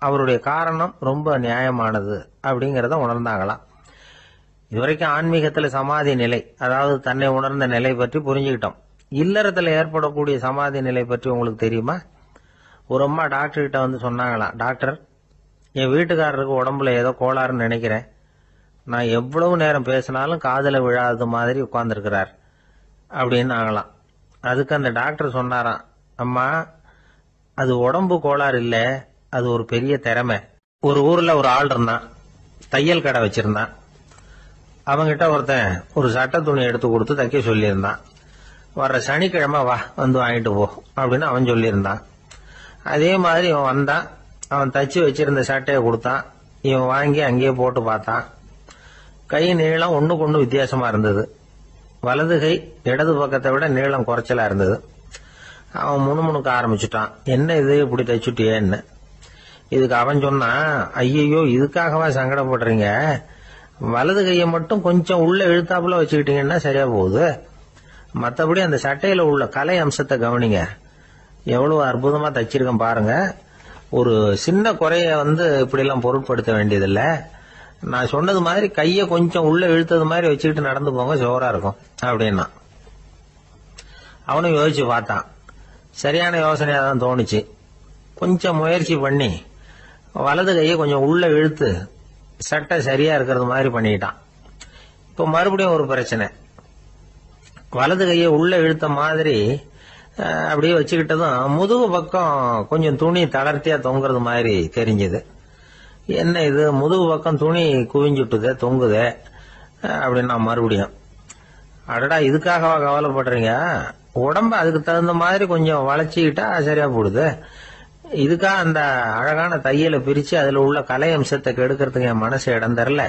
அவருடைய காரணம் ரொம்ப நியாயமானது அப்படிங்கறத உணர்ந்தாங்களாம். இதுவரைக்கும் ஆன்மீகத்துல சமாதி நிலை, அதாவது தன்னை உணர்ந்த நிலை பற்றி புரிஞ்சுக்கிட்டோம். இல்லறத்துல ஏற்படக்கூடிய சமாதி நிலை பற்றி உங்களுக்கு தெரியுமா? ஒரு அம்மா டாக்டர் கிட்ட வந்து சொன்னாங்களாம், டாக்டர், என் வீட்டுக்காரருக்கு உடம்புல ஏதோ கோளாறுன்னு நினைக்கிறேன். நான் எவ்வளவு நேரம் பேசினாலும் காதுல விழாத மாதிரி உட்கார்ந்துருக்கிறார் அப்படின்னு ஆகலாம். அதுக்கு அந்த டாக்டர் சொன்னாராம், அம்மா, அது உடம்பு கோளாறு இல்ல, அது ஒரு பெரிய திறமை. ஒரு ஊர்ல ஒரு ஆள் இருந்தான், தையல் கடை வச்சிருந்தான். அவங்கிட்ட ஒருத்தன் ஒரு சட்டை துணி எடுத்து கொடுத்து தைக்க சொல்லியிருந்தான். வர்ற சனிக்கிழமை வா, வந்து வாங்கிட்டு போ அப்படின்னு அவன் சொல்லியிருந்தான். அதே மாதிரி இவன் வந்தான். அவன் தச்சு வச்சிருந்த சட்டையை கொடுத்தான். இவன் வாங்கி அங்கேயே போட்டு பார்த்தான். கை நீளம் ஒண்ணுக்கு ஒண்ணு வித்தியாசமா இருந்தது. வலது கை இடது பக்கத்தை விட நீளம் குறைச்சலா இருந்தது. அவன் முணுமுணுக்க ஆரம்பிச்சுட்டான், என்ன இது இப்படி தைச்சுட்டியேன்னு. இதுக்கு அவன் சொன்னான், ஐயோ, இதுக்காகவா சங்கடப்படுறீங்க? வலது கையை மட்டும் கொஞ்சம் உள்ள இழுத்தாப்புல வச்சுக்கிட்டீங்கன்னா சரியா போகுது. மற்றபடி அந்த சட்டையில உள்ள கலை அம்சத்தை கவனிங்க, எவ்வளவு அற்புதமா தச்சிருக்கேன் பாருங்க. ஒரு சின்ன குறைய இப்படி எல்லாம் பொருட்படுத்த வேண்டியதில்லை. நான் சொன்னது மாதிரி கையை கொஞ்சம் உள்ள இழுத்தது மாதிரி வச்சுக்கிட்டு நடந்து போங்க, ஜோரா இருக்கும் அப்படின்னா. அவனும் யோசிச்சு பார்த்தான். சரியான யோசனையா தான் தோணுச்சு. கொஞ்சம் முயற்சி பண்ணி வலது கையை கொஞ்சம் உள்ள இழுத்து சட்டை சரியா இருக்கிறது மாதிரி பண்ணிட்டான். இப்ப மறுபடியும் ஒரு பிரச்சனை. வலது கையை உள்ள இழுத்த மாதிரி அப்படியே வச்சுக்கிட்டதும் முதுகு பக்கம் கொஞ்சம் துணி தளர்த்தியா தொங்குறது மாதிரி தெரிஞ்சது. என்ன இது, முதுகு பக்கம் துணி குவிஞ்சுட்டுதே, தொங்குதே அப்படின்னா மறுபடியும், அடடா, இதுக்காகவா கவலைப்படுறீங்க? உடம்ப அதுக்கு தகுந்த மாதிரி கொஞ்சம் வளைச்சிக்கிட்டா சரியா போடுது. இதுக்காக அந்த அழகான தையலை பிரிச்சு அதுல உள்ள கலை அம்சத்தை கெடுக்கிறதுக்கு என் மனசு இடம் தரல.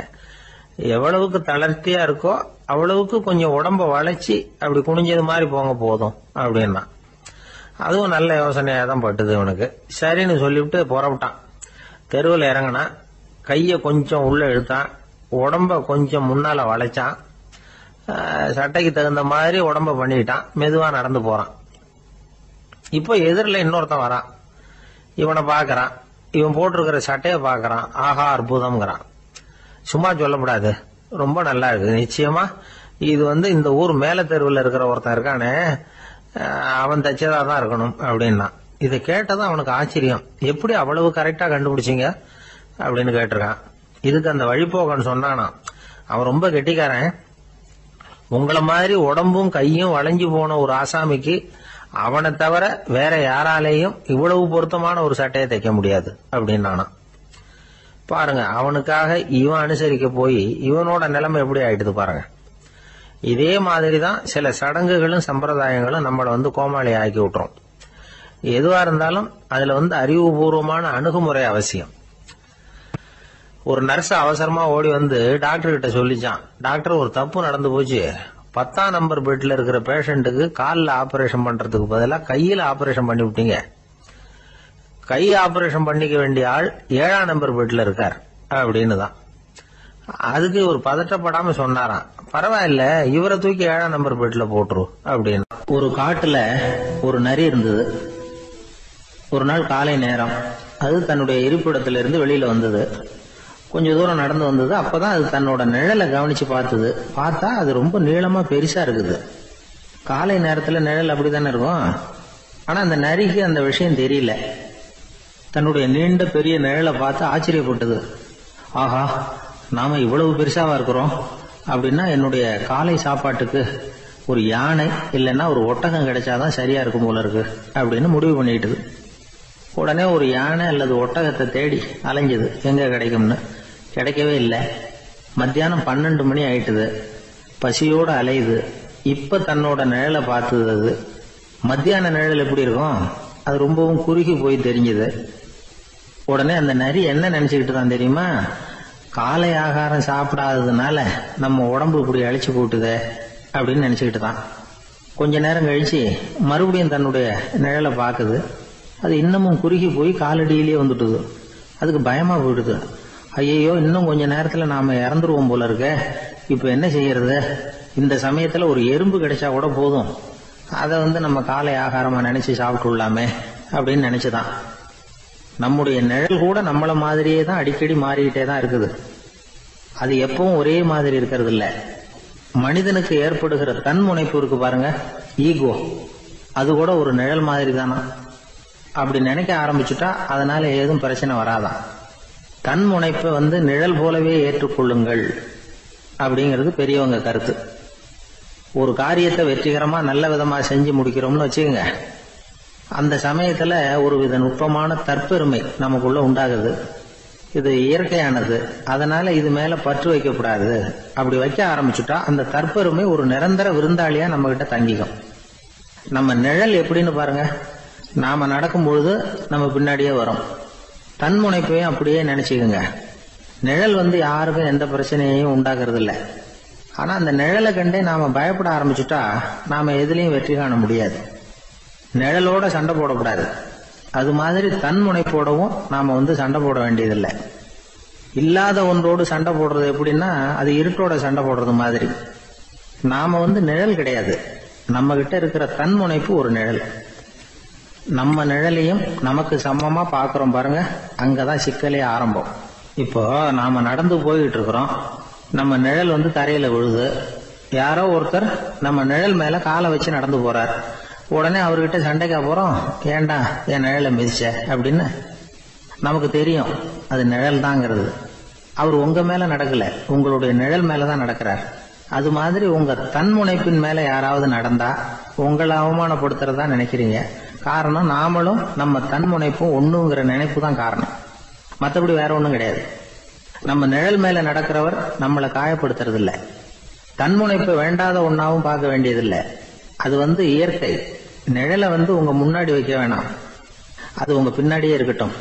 எவ்வளவுக்கு தளர்த்தியா இருக்கோ அவ்வளவுக்கு கொஞ்சம் உடம்ப வளைச்சி அப்படி குனிஞ்சது மாதிரி போங்க போதும் அப்படின்னா. அதுவும் நல்ல யோசனையா தான் பட்டுது இவனுக்கு. சரின்னு சொல்லிவிட்டு புறப்பட்டான். தெருவில் இறங்கினான். கைய கொஞ்சம் உள்ள இழுத்தான், உடம்ப கொஞ்சம் முன்னால வளைச்சான், சட்டைக்கு தகுந்த மாதிரி உடம்ப பண்ணிட்டான். மெதுவா நடந்து போறான். இப்போ எதிரில் இன்னொருத்தன் வரான். இவனை பாக்குறான். இவன் போட்டிருக்கிற சட்டைய பாக்குறான். ஆஹா, அற்புதம்ங்கிறான். சும்மா சொல்லக்கூடாது, ரொம்ப நல்லா இருக்கு. நிச்சயமா இது இந்த ஊர் மேல தெருவில் இருக்கிற ஒருத்தன் இருக்கானே, அவன் தச்சதா தான் இருக்கணும் அப்படின்னா. இதை கேட்டதான் அவனுக்கு ஆச்சரியம். எப்படி அவ்வளவு கரெக்டா கண்டுபிடிச்சிங்க அப்படின்னு கேட்டிருக்கான். இதுக்கு அந்த வழிபோக்கன்னு சொன்னானா, அவன் ரொம்ப கெட்டிக்காரன். உங்களை மாதிரி உடம்பும் கையும் வளைஞ்சு போன ஒரு ஆசாமிக்கு அவனை தவிர வேற யாராலேயும் இவ்வளவு பொருத்தமான ஒரு சட்டையை தைக்க முடியாது அப்படின்னானா. பாருங்க, அவனுக்காக இவன் அனுசரிக்க போய் இவனோட நிலைமை எப்படி ஆயிடுது பாருங்க. இதே மாதிரிதான் சில சடங்குகளும் சம்பிரதாயங்களும் நம்மளை கோமாளி ஆக்கி விட்டுரும். எதுவா இருந்தாலும் அதுல அறிவுபூர்வமான அணுகுமுறை அவசியம். ஒரு நர்ஸ் அவசரமா ஓடி டாக்டர் கிட்ட சொல்லிச்சான், டாக்டர், ஒரு தப்பு நடந்து போச்சு. 10ஆம் நம்பர் பெட்ல இருக்கிற பேஷண்ட்டுக்கு காலில் ஆபரேஷன் பண்றதுக்கு பதிலாக கையில ஆபரேஷன் பண்ணி விட்டீங்க. கை ஆபரேஷன் பண்ணிக்க வேண்டிய ஆள் 7ஆம் நம்பர் பெட்ல இருக்கார் அப்படின்னு தான். அதுக்கு ஒரு பதட்டப்படாம சொன்னாராம், பரவாயில்ல, இவரை தூக்கி 7ஆம் நம்பர் பெட்ல போட்டுரு அப்படின்னு. ஒரு காட்டுல ஒரு நரி இருந்தது. ஒரு நாள் காலை நேரம் அது தன்னுடைய இருப்பிடத்திலிருந்து வெளியில வந்தது. கொஞ்ச தூரம் நடந்து வந்தது. அப்பதான் அது தன்னோட நிழலை கவனிச்சு பார்த்தது. பார்த்தா அது ரொம்ப நீளமா பெருசா இருக்குது. காலை நேரத்துல நிழல் அப்படித்தானே இருக்கும். ஆனா அந்த நரிக்கு அந்த விஷயம் தெரியல. தன்னுடைய நீண்ட பெரிய நிழலை பார்த்து ஆச்சரியப்பட்டது. ஆஹா, நாம இவ்வளவு பெருசாவா இருக்கிறோம் அப்படின்னா என்னுடைய காலை சாப்பாட்டுக்கு ஒரு யானை இல்லைன்னா ஒரு ஒட்டகம் கிடைச்சாதான் சரியா இருக்கும் போல இருக்கு அப்படின்னு முடிவு பண்ணிட்டுது. உடனே ஒரு யானை அல்லது ஒட்டகத்தை தேடி அலைஞ்சது, எங்க கிடைக்கும்னு. கிடைக்கவே இல்லை. மத்தியானம் 12 மணி ஆயிட்டுது. பசியோட அலையுது. இப்ப தன்னோட நிழலை பார்த்தது. அது மத்தியான நிழல் எப்படி இருக்கும், அது ரொம்பவும் குறுகி போய் தெரிஞ்சது. உடனே அந்த நரி என்ன நினைச்சுக்கிட்டு தான் தெரியுமா, காலை ஆகாரம் சாப்பிடாததுனால நம்ம உடம்பு இப்படி அழிச்சு போட்டுதே அப்படின்னு நினைச்சுக்கிட்டு தான். கொஞ்ச நேரம் கழிச்சு மறுபடியும் தன்னுடைய நிழலை பார்க்குது. அது இன்னமும் குறுகி போய் காலடியிலேயே வந்துட்டுது. அதுக்கு பயமா போயிடுது. ஐயோ, இன்னும் கொஞ்ச நேரத்துல நாம இறந்துருவோம் போல இருக்க, இப்ப என்ன செய்யறது? இந்த சமயத்துல ஒரு எறும்பு கிடைச்சா கூட போதும், அதை நம்ம காலை ஆகாரமா நினைச்சு சாப்பிட்டுள்ளாமே அப்படின்னு நினைச்சுதான். நம்முடைய நிழல் கூட நம்மள மாதிரியே தான் அடிக்கடி மாறிக்கிட்டே தான் இருக்குது. அது எப்பவும் ஒரே மாதிரி இருக்கிறது இல்ல. மனிதனுக்கு ஏற்படுகிற தன்முனைப்பு இருக்கு பாருங்க, ஈகோ, அது கூட ஒரு நிழல் மாதிரி தானா. அப்படி நினைக்க ஆரம்பிச்சுட்டா அதனால ஏதும் பிரச்சனை வராதான். தன்முனைப்பை நிழல் போலவே ஏற்றுக்கொள்ளுங்கள் அப்படிங்கிறது பெரியவங்க கருத்து. ஒரு காரியத்தை வெற்றிகரமா நல்ல விதமா செஞ்சு முடிக்கிறோம்னு வச்சுக்கோங்க, அந்த சமயத்துல ஒரு வித நுட்பமான தற்பெருமை நமக்குள்ள உண்டாகுது. இது இயற்கையானது, அதனால இது மேல பற்று வைக்கக்கூடாது. அப்படி வைக்க ஆரம்பிச்சுட்டா அந்த தற்பெருமை ஒரு நிரந்தர விருந்தாளியா நம்ம கிட்ட தங்கிக்கும். நம்ம நிழல் எப்படின்னு பாருங்க, நாம நடக்கும் பொழுது நம்ம பின்னாடியே வரும். தன்முனைப்பையும் அப்படியே நினைச்சுக்குங்க. நிழல் யாருக்கும் எந்த பிரச்சனையையும் உண்டாக்குறது இல்லை. ஆனா அந்த நிழலை கண்டே நாம பயப்பட ஆரம்பிச்சுட்டா நாம எதுலையும் வெற்றி காண முடியாது. நிழலோட சண்டை போடக்கூடாது. அது மாதிரி தன்முனைப்போடவும் நாம சண்டை போட வேண்டியதில்லை. இல்லாத ஒன்றோடு சண்டை போடுறது எப்படின்னா, அது இருட்டோட சண்டை போடுறது மாதிரி. நாம நிழல் கிடையாது, நம்ம கிட்ட இருக்கிற தன்முனைப்பு ஒரு நிழல். நம்ம நிழலையும் நமக்கு சமமா பாக்குறோம் பாருங்க, அங்கதான் சிக்கலே ஆரம்பம். இப்போ நாம நடந்து போயிட்டு இருக்கிறோம், நம்ம நிழல் தரையில விழுது. யாரோ ஒருத்தர் நம்ம நிழல் மேல காலை வச்சு நடந்து போறார். உடனே அவர்கிட்ட சண்டைக்கா போறோம், ஏண்டா என் நிழலை மிதிச்ச அப்படின்னு. நமக்கு தெரியும் அது நிழல் தாங்கிறது. அவர் உங்க மேல நடக்கல, உங்களுடைய நிழல் மேலதான் நடக்கிறார். அது மாதிரி உங்க தன்முனைப்பின் மேல யாராவது நடந்தா உங்களை அவமானப்படுத்துறதா நினைக்கிறீங்க. காரணம், நாமளும் நம்ம தன்முனைப்பும் ஒண்ணுங்கிற நினைப்பு தான் காரணம், மற்றபடி வேற ஒண்ணும் கிடையாது. நம்ம நிழல் மேல நடக்கிறவர் நம்மளை காயப்படுத்துறது இல்ல. தன்முனைப்பை வேண்டாத ஒன்னாவும் பார்க்க வேண்டியதில்லை. அது இயற்கை. நிழலை உங்க முன்னாடி வைக்க வேணாம், அது உங்க பின்னாடியே இருக்கட்டும்.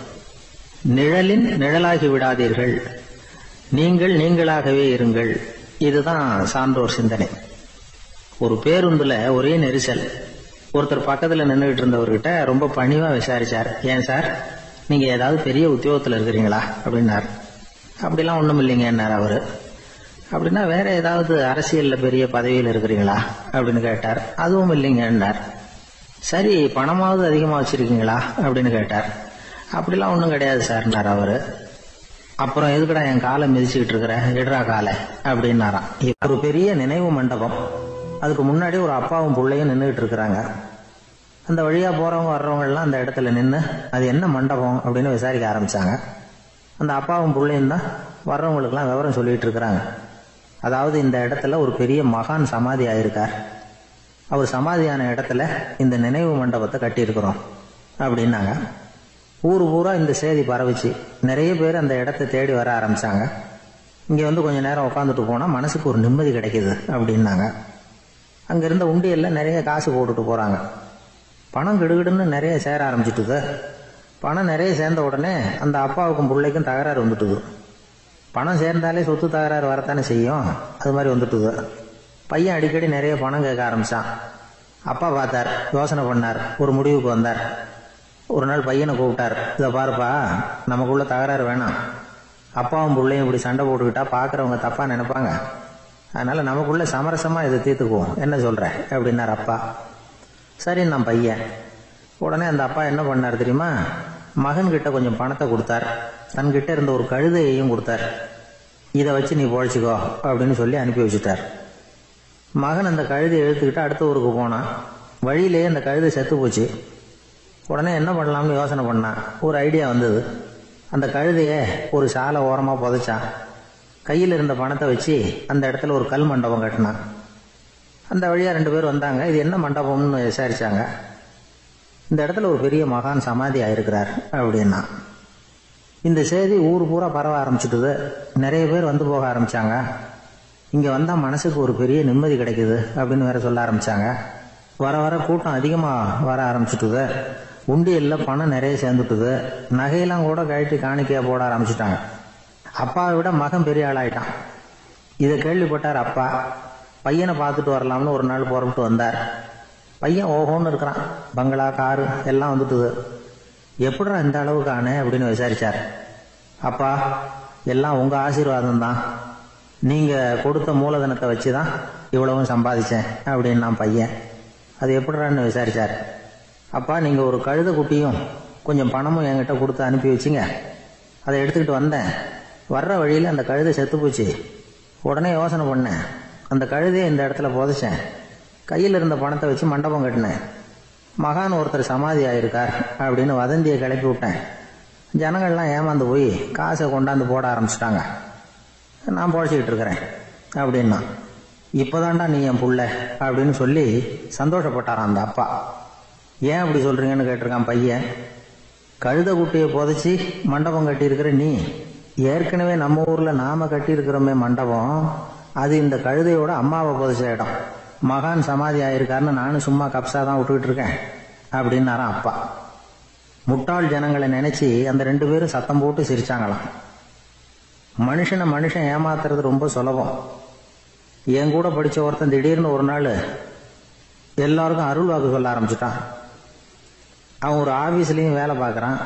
நிழலின் நிழலாகி விடாதீர்கள், நீங்கள் நீங்களாகவே இருங்கள். இதுதான் சான்றோர் சிந்தனை. ஒரு பேருந்துல ஒரே நெரிசல். ஒருத்தர் பக்கத்துல நின்றுகிட்டு இருந்தவர்கிட்ட ரொம்ப பணிவா விசாரிச்சார், ஏன் சார் நீங்க ஏதாவது பெரிய உத்தியோகத்துல இருக்கிறீங்களா அப்படின்னார். அப்படிலாம் ஒண்ணும் இல்லைங்க என்னார் அவரு. அப்படின்னா வேற ஏதாவது அரசியல்ல பெரிய பதவியில் இருக்கிறீங்களா அப்படின்னு கேட்டார். அதுவும் இல்லைங்க என்னார். சரி, பணமாவது அதிகமா வச்சிருக்கீங்களா அப்படின்னு கேட்டார். அப்படிலாம் ஒண்ணும் கிடையாது சார்னார் அவரு. அப்புறம் எதுக்குடா என் காலை மிதிச்சுக்கிட்டு இருக்கிற, எடுறா காலை அப்படின்னாராம். ஒரு பெரிய நினைவு மண்டபம், அதுக்கு முன்னாடி ஒரு அப்பாவும் பிள்ளையும் நின்றுகிட்டு இருக்கிறாங்க. அந்த வழியா போறவங்க வர்றவங்க எல்லாம் அந்த இடத்துல நின்று அது என்ன மண்டபம் அப்படின்னு விசாரிக்க ஆரம்பிச்சாங்க. அந்த அப்பாவும் பிள்ளையும் தான் வர்றவங்களுக்கெல்லாம் விவரம் சொல்லிட்டு இருக்கிறாங்க. அதாவது இந்த இடத்துல ஒரு பெரிய மகான் சமாதி ஆயிருக்கார், அவர் சமாதியான இடத்துல இந்த நினைவு மண்டபத்தை கட்டியிருக்கிறோம் அப்படின்னாங்க. ஊரு பூரா இந்த செய்தி பரவிச்சு. நிறைய பேர் அந்த இடத்தை தேடி வர ஆரம்பிச்சாங்க. இங்க கொஞ்ச நேரம் உட்காந்துட்டு போனா மனசுக்கு ஒரு நிம்மதி கிடைக்குது அப்படின்னாங்க. அங்க இருந்த உண்டியல்ல நிறைய காசு போட்டுட்டு போறாங்க. பணம் கிடுகிடுன்னு நிறைய சேர ஆரம்பிச்சுட்டுது. பணம் நிறைய சேர்ந்த உடனே அந்த அப்பாவுக்கும் பிள்ளைக்கும் தகராறு வந்துட்டுது. பணம் சேர்ந்தாலே சொத்து தகராறு வரத்தானே செய்யும், அது மாதிரி வந்துட்டுது. பையன் அடிக்கடி நிறைய பணம் கேட்க ஆரம்பிச்சான். அப்பா பார்த்தார், யோசனை பண்ணார், ஒரு முடிவுக்கு வந்தார். ஒரு நாள் பையனை கூப்பிட்டார், இதை பாருப்பா, நமக்குள்ள தகராறு வேணாம். அப்பாவும் பிள்ளையும் இப்படி சண்டை போட்டுக்கிட்டா பாக்குறவங்க தப்பா நினைப்பாங்க. அதனால நமக்குள்ள சமரசமா இதை தீர்த்துக்குவோம், என்ன சொல்ற அப்படின்னார் அப்பா. சரி நான் பையன். உடனே அந்த அப்பா என்ன பண்ணார் தெரியுமா, மகன்கிட்ட கொஞ்சம் பணத்தை கொடுத்தார். தன்கிட்ட இருந்த ஒரு கழுதையையும் கொடுத்தார். இதை வச்சு நீ பொழைச்சிக்கோ அப்படின்னு சொல்லி அனுப்பி வச்சுட்டார். மகன் அந்த கழுதையை எடுத்துக்கிட்டு அடுத்த ஊருக்கு போனான். வழியிலேயே அந்த கழுதை செத்து போச்சு. உடனே என்ன பண்ணலாம்னு யோசனை பண்ணான். ஒரு ஐடியா வந்தது. அந்த கழுதைய ஒரு சாலை ஓரமா புதைச்சான். கையில் இருந்த பணத்தை வச்சு அந்த இடத்துல ஒரு கல் மண்டபம் கட்டினான். அந்த வழியா 2 பேர் வந்தாங்க. இது என்ன மண்டபம்னு விசாரிச்சாங்க. இந்த இடத்துல ஒரு பெரிய மகான் சமாதி ஆயிருக்கிறார் அப்படின்னா. இந்த செய்தி ஊர் பூரா பரவ ஆரம்பிச்சுட்டுது. நிறைய பேர் வந்து போக ஆரம்பிச்சாங்க. இங்க வந்தா மனசுக்கு ஒரு பெரிய நிம்மதி கிடைக்குது அப்படின்னு வேற சொல்ல ஆரம்பிச்சாங்க. வர வர கூட்டம் அதிகமா வர ஆரம்பிச்சுட்டுது. உண்டியல்ல பணம் நிறைய சேர்ந்துட்டுது. நகையெல்லாம் கூட கழட்டி காணிக்கையா போட ஆரம்பிச்சுட்டாங்க. அப்பாவை விட மகன் பெரிய ஆளாயிட்டான். இதை கேள்விப்பட்டார் அப்பா. பையனை பார்த்துட்டு வரலாம்னு ஒரு நாள் புறப்பட்டு வந்தார். பையன் ஓஹோன்னு இருக்கிறான். பங்களா, காரு எல்லாம் வந்துட்டுது. எப்படிடா இந்த அளவுக்கு ஆனே அப்படின்னு விசாரிச்சார். அப்பா, எல்லாம் உங்க ஆசீர்வாதம் தான். நீங்க கொடுத்த மூலதனத்தை வச்சுதான் இவ்வளவும் சம்பாதிச்சேன் அப்படின்னு நான் பையன். அது எப்படிறான்னு விசாரிச்சார். அப்பா, நீங்க ஒரு கழுத குட்டியும் கொஞ்சம் பணமும் என்கிட்ட கொடுத்து அனுப்பி வச்சிங்க. அதை எடுத்துக்கிட்டு வந்தேன். வர்ற வழியில் அந்த கழுதை செத்து போச்சு. உடனே யோசனை பண்ணேன். அந்த கழுதையை இந்த இடத்துல புதைச்சேன். கையில் இருந்த பணத்தை வச்சு மண்டபம் கட்டினேன். மகான் ஒருத்தர் சமாதி ஆயிருக்கார் அப்படின்னு வதந்தியை கிளப்பி விட்டேன். ஜனங்கள்லாம் ஏமாந்து போய் காசை கொண்டாந்து போட ஆரம்பிச்சிட்டாங்க. நான் பொழைச்சிக்கிட்டு இருக்கிறேன் அப்படின்னா. இப்போதான்டா நீ என் புள்ள அப்படின்னு சொல்லி சந்தோஷப்பட்டாரான் அந்த அப்பா. ஏன் அப்படி சொல்றீங்கன்னு கேட்டிருக்கான் பையன். கழுத குட்டியை புதைச்சி மண்டபம் கட்டியிருக்கிற நீ, ஏற்கனவே நம்ம ஊர்ல நாம கட்டியிருக்கிறோமே மண்டபம், அது இந்த கழுதையோட அம்மாவை புதைச்ச இடம். மகான் சமாதி ஆயிருக்காருன்னு நானும் சும்மா கப்சா தான் விட்டுக்கிட்டு இருக்கேன் அப்படின்னாரான் அப்பா. முட்டாள் ஜனங்களை நினைச்சு அந்த 2 பேரும் சத்தம் போட்டு சிரிச்சாங்களாம். மனுஷன் ஏமாத்துறது ரொம்ப சுலபம். என் கூட படிச்ச ஒருத்தன் திடீர்னு ஒரு நாள் எல்லாருக்கும் அருள் வாக்கு சொல்ல ஆரம்பிச்சுட்டான். அவன் ஒரு ஆபீஸ்லயும் வேலை பார்க்கறான்.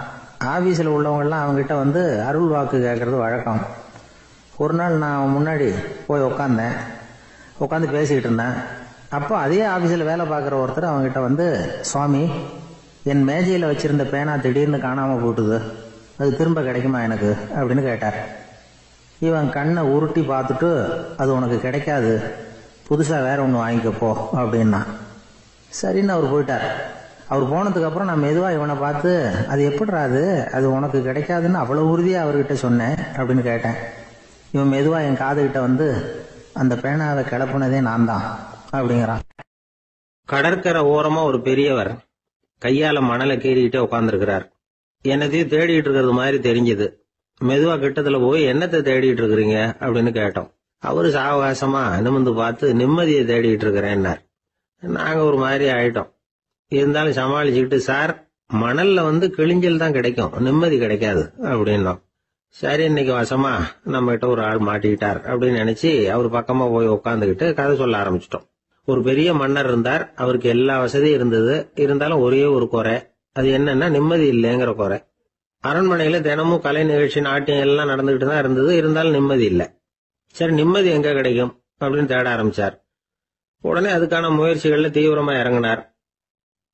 ஆபீஸ்ல உள்ளவங்கெல்லாம் அவங்ககிட்ட வந்து அருள் வாக்கு கேட்கறது வழக்கம். ஒரு நாள் நான் அவன் முன்னாடி போய் உட்காந்து பேசிக்கிட்டு இருந்தேன். அப்போ அதே ஆபீஸ்ல வேலை பார்க்குற ஒருத்தர் அவங்ககிட்ட வந்து, சுவாமி, என் மேஜையில வச்சிருந்த பேனா திடீர்னு காணாம போட்டுது, அது திரும்ப கிடைக்குமா எனக்கு அப்படின்னு கேட்டார். இவன் கண்ணை உருட்டி பார்த்துட்டு, அது உனக்கு கிடைக்காது, புதுசா வேற ஒன்று வாங்கிக்கப்போ அப்படின்னா. சரின்னு அவர் போயிட்டார். அவர் போனதுக்கு அப்புறம் நான் மெதுவா இவனை பார்த்து, அது எப்படிடா அது உனக்கு கிடைக்காதுன்னு அவ்வளவு உறுதியா அவர்கிட்ட சொன்னேன் அப்படின்னு கேட்டேன். இவன் மெதுவா என் காதுகிட்ட வந்து, அந்த பேனாவை கிளப்புனதே நான் தான் அப்படிங்கிறான். கடற்கரை ஓரமா ஒரு பெரியவர் கையால மணலை கீறிக்கிட்டே உட்காந்துருக்கிறார். என்னத்தையும் தேடிட்டு இருக்கிறது மாதிரி தெரிஞ்சது. மெதுவா கிட்டத்துல போய், என்னத்தை தேடிட்டு இருக்கிறீங்க அப்படின்னு கேட்டோம். அவரு சாவகாசமா நிமிர்ந்து பார்த்து, நிம்மதியை தேடிட்டு இருக்கிறேன்னார். நாங்க ஒரு மாதிரி ஆயிட்டோம். இருந்தாலும் சமாளிச்சுக்கிட்டு, சார், மணல்ல வந்து கிழிஞ்சல் தான் கிடைக்கும், நிம்மதி கிடைக்காது அப்படின்னோம். சரி, இன்னைக்கு வசமா நம்ம கிட்ட ஒரு ஆள் மாட்டிக்கிட்டார் அப்படின்னு நினைச்சு அவர் பக்கமா போய் உட்காந்துக்கிட்டு கதை சொல்ல ஆரம்பிச்சிட்டோம். ஒரு பெரிய மன்னர் இருந்தார். அவருக்கு எல்லா வசதியும் இருந்தது. இருந்தாலும் ஒரே ஒரு குறை. அது என்னன்னா நிம்மதி இல்லைங்கிற குறை. அரண்மனையில தினமும் கலை நிகழ்ச்சி, நாட்டியம் எல்லாம் நடந்துகிட்டு தான் இருந்தது. இருந்தாலும் நிம்மதி இல்லை. சரி, நிம்மதி எங்க கிடைக்கும் அப்படின்னு தேட ஆரம்பிச்சார். உடனே அதுக்கான முயற்சிகள்ல தீவிரமா இறங்கினார்.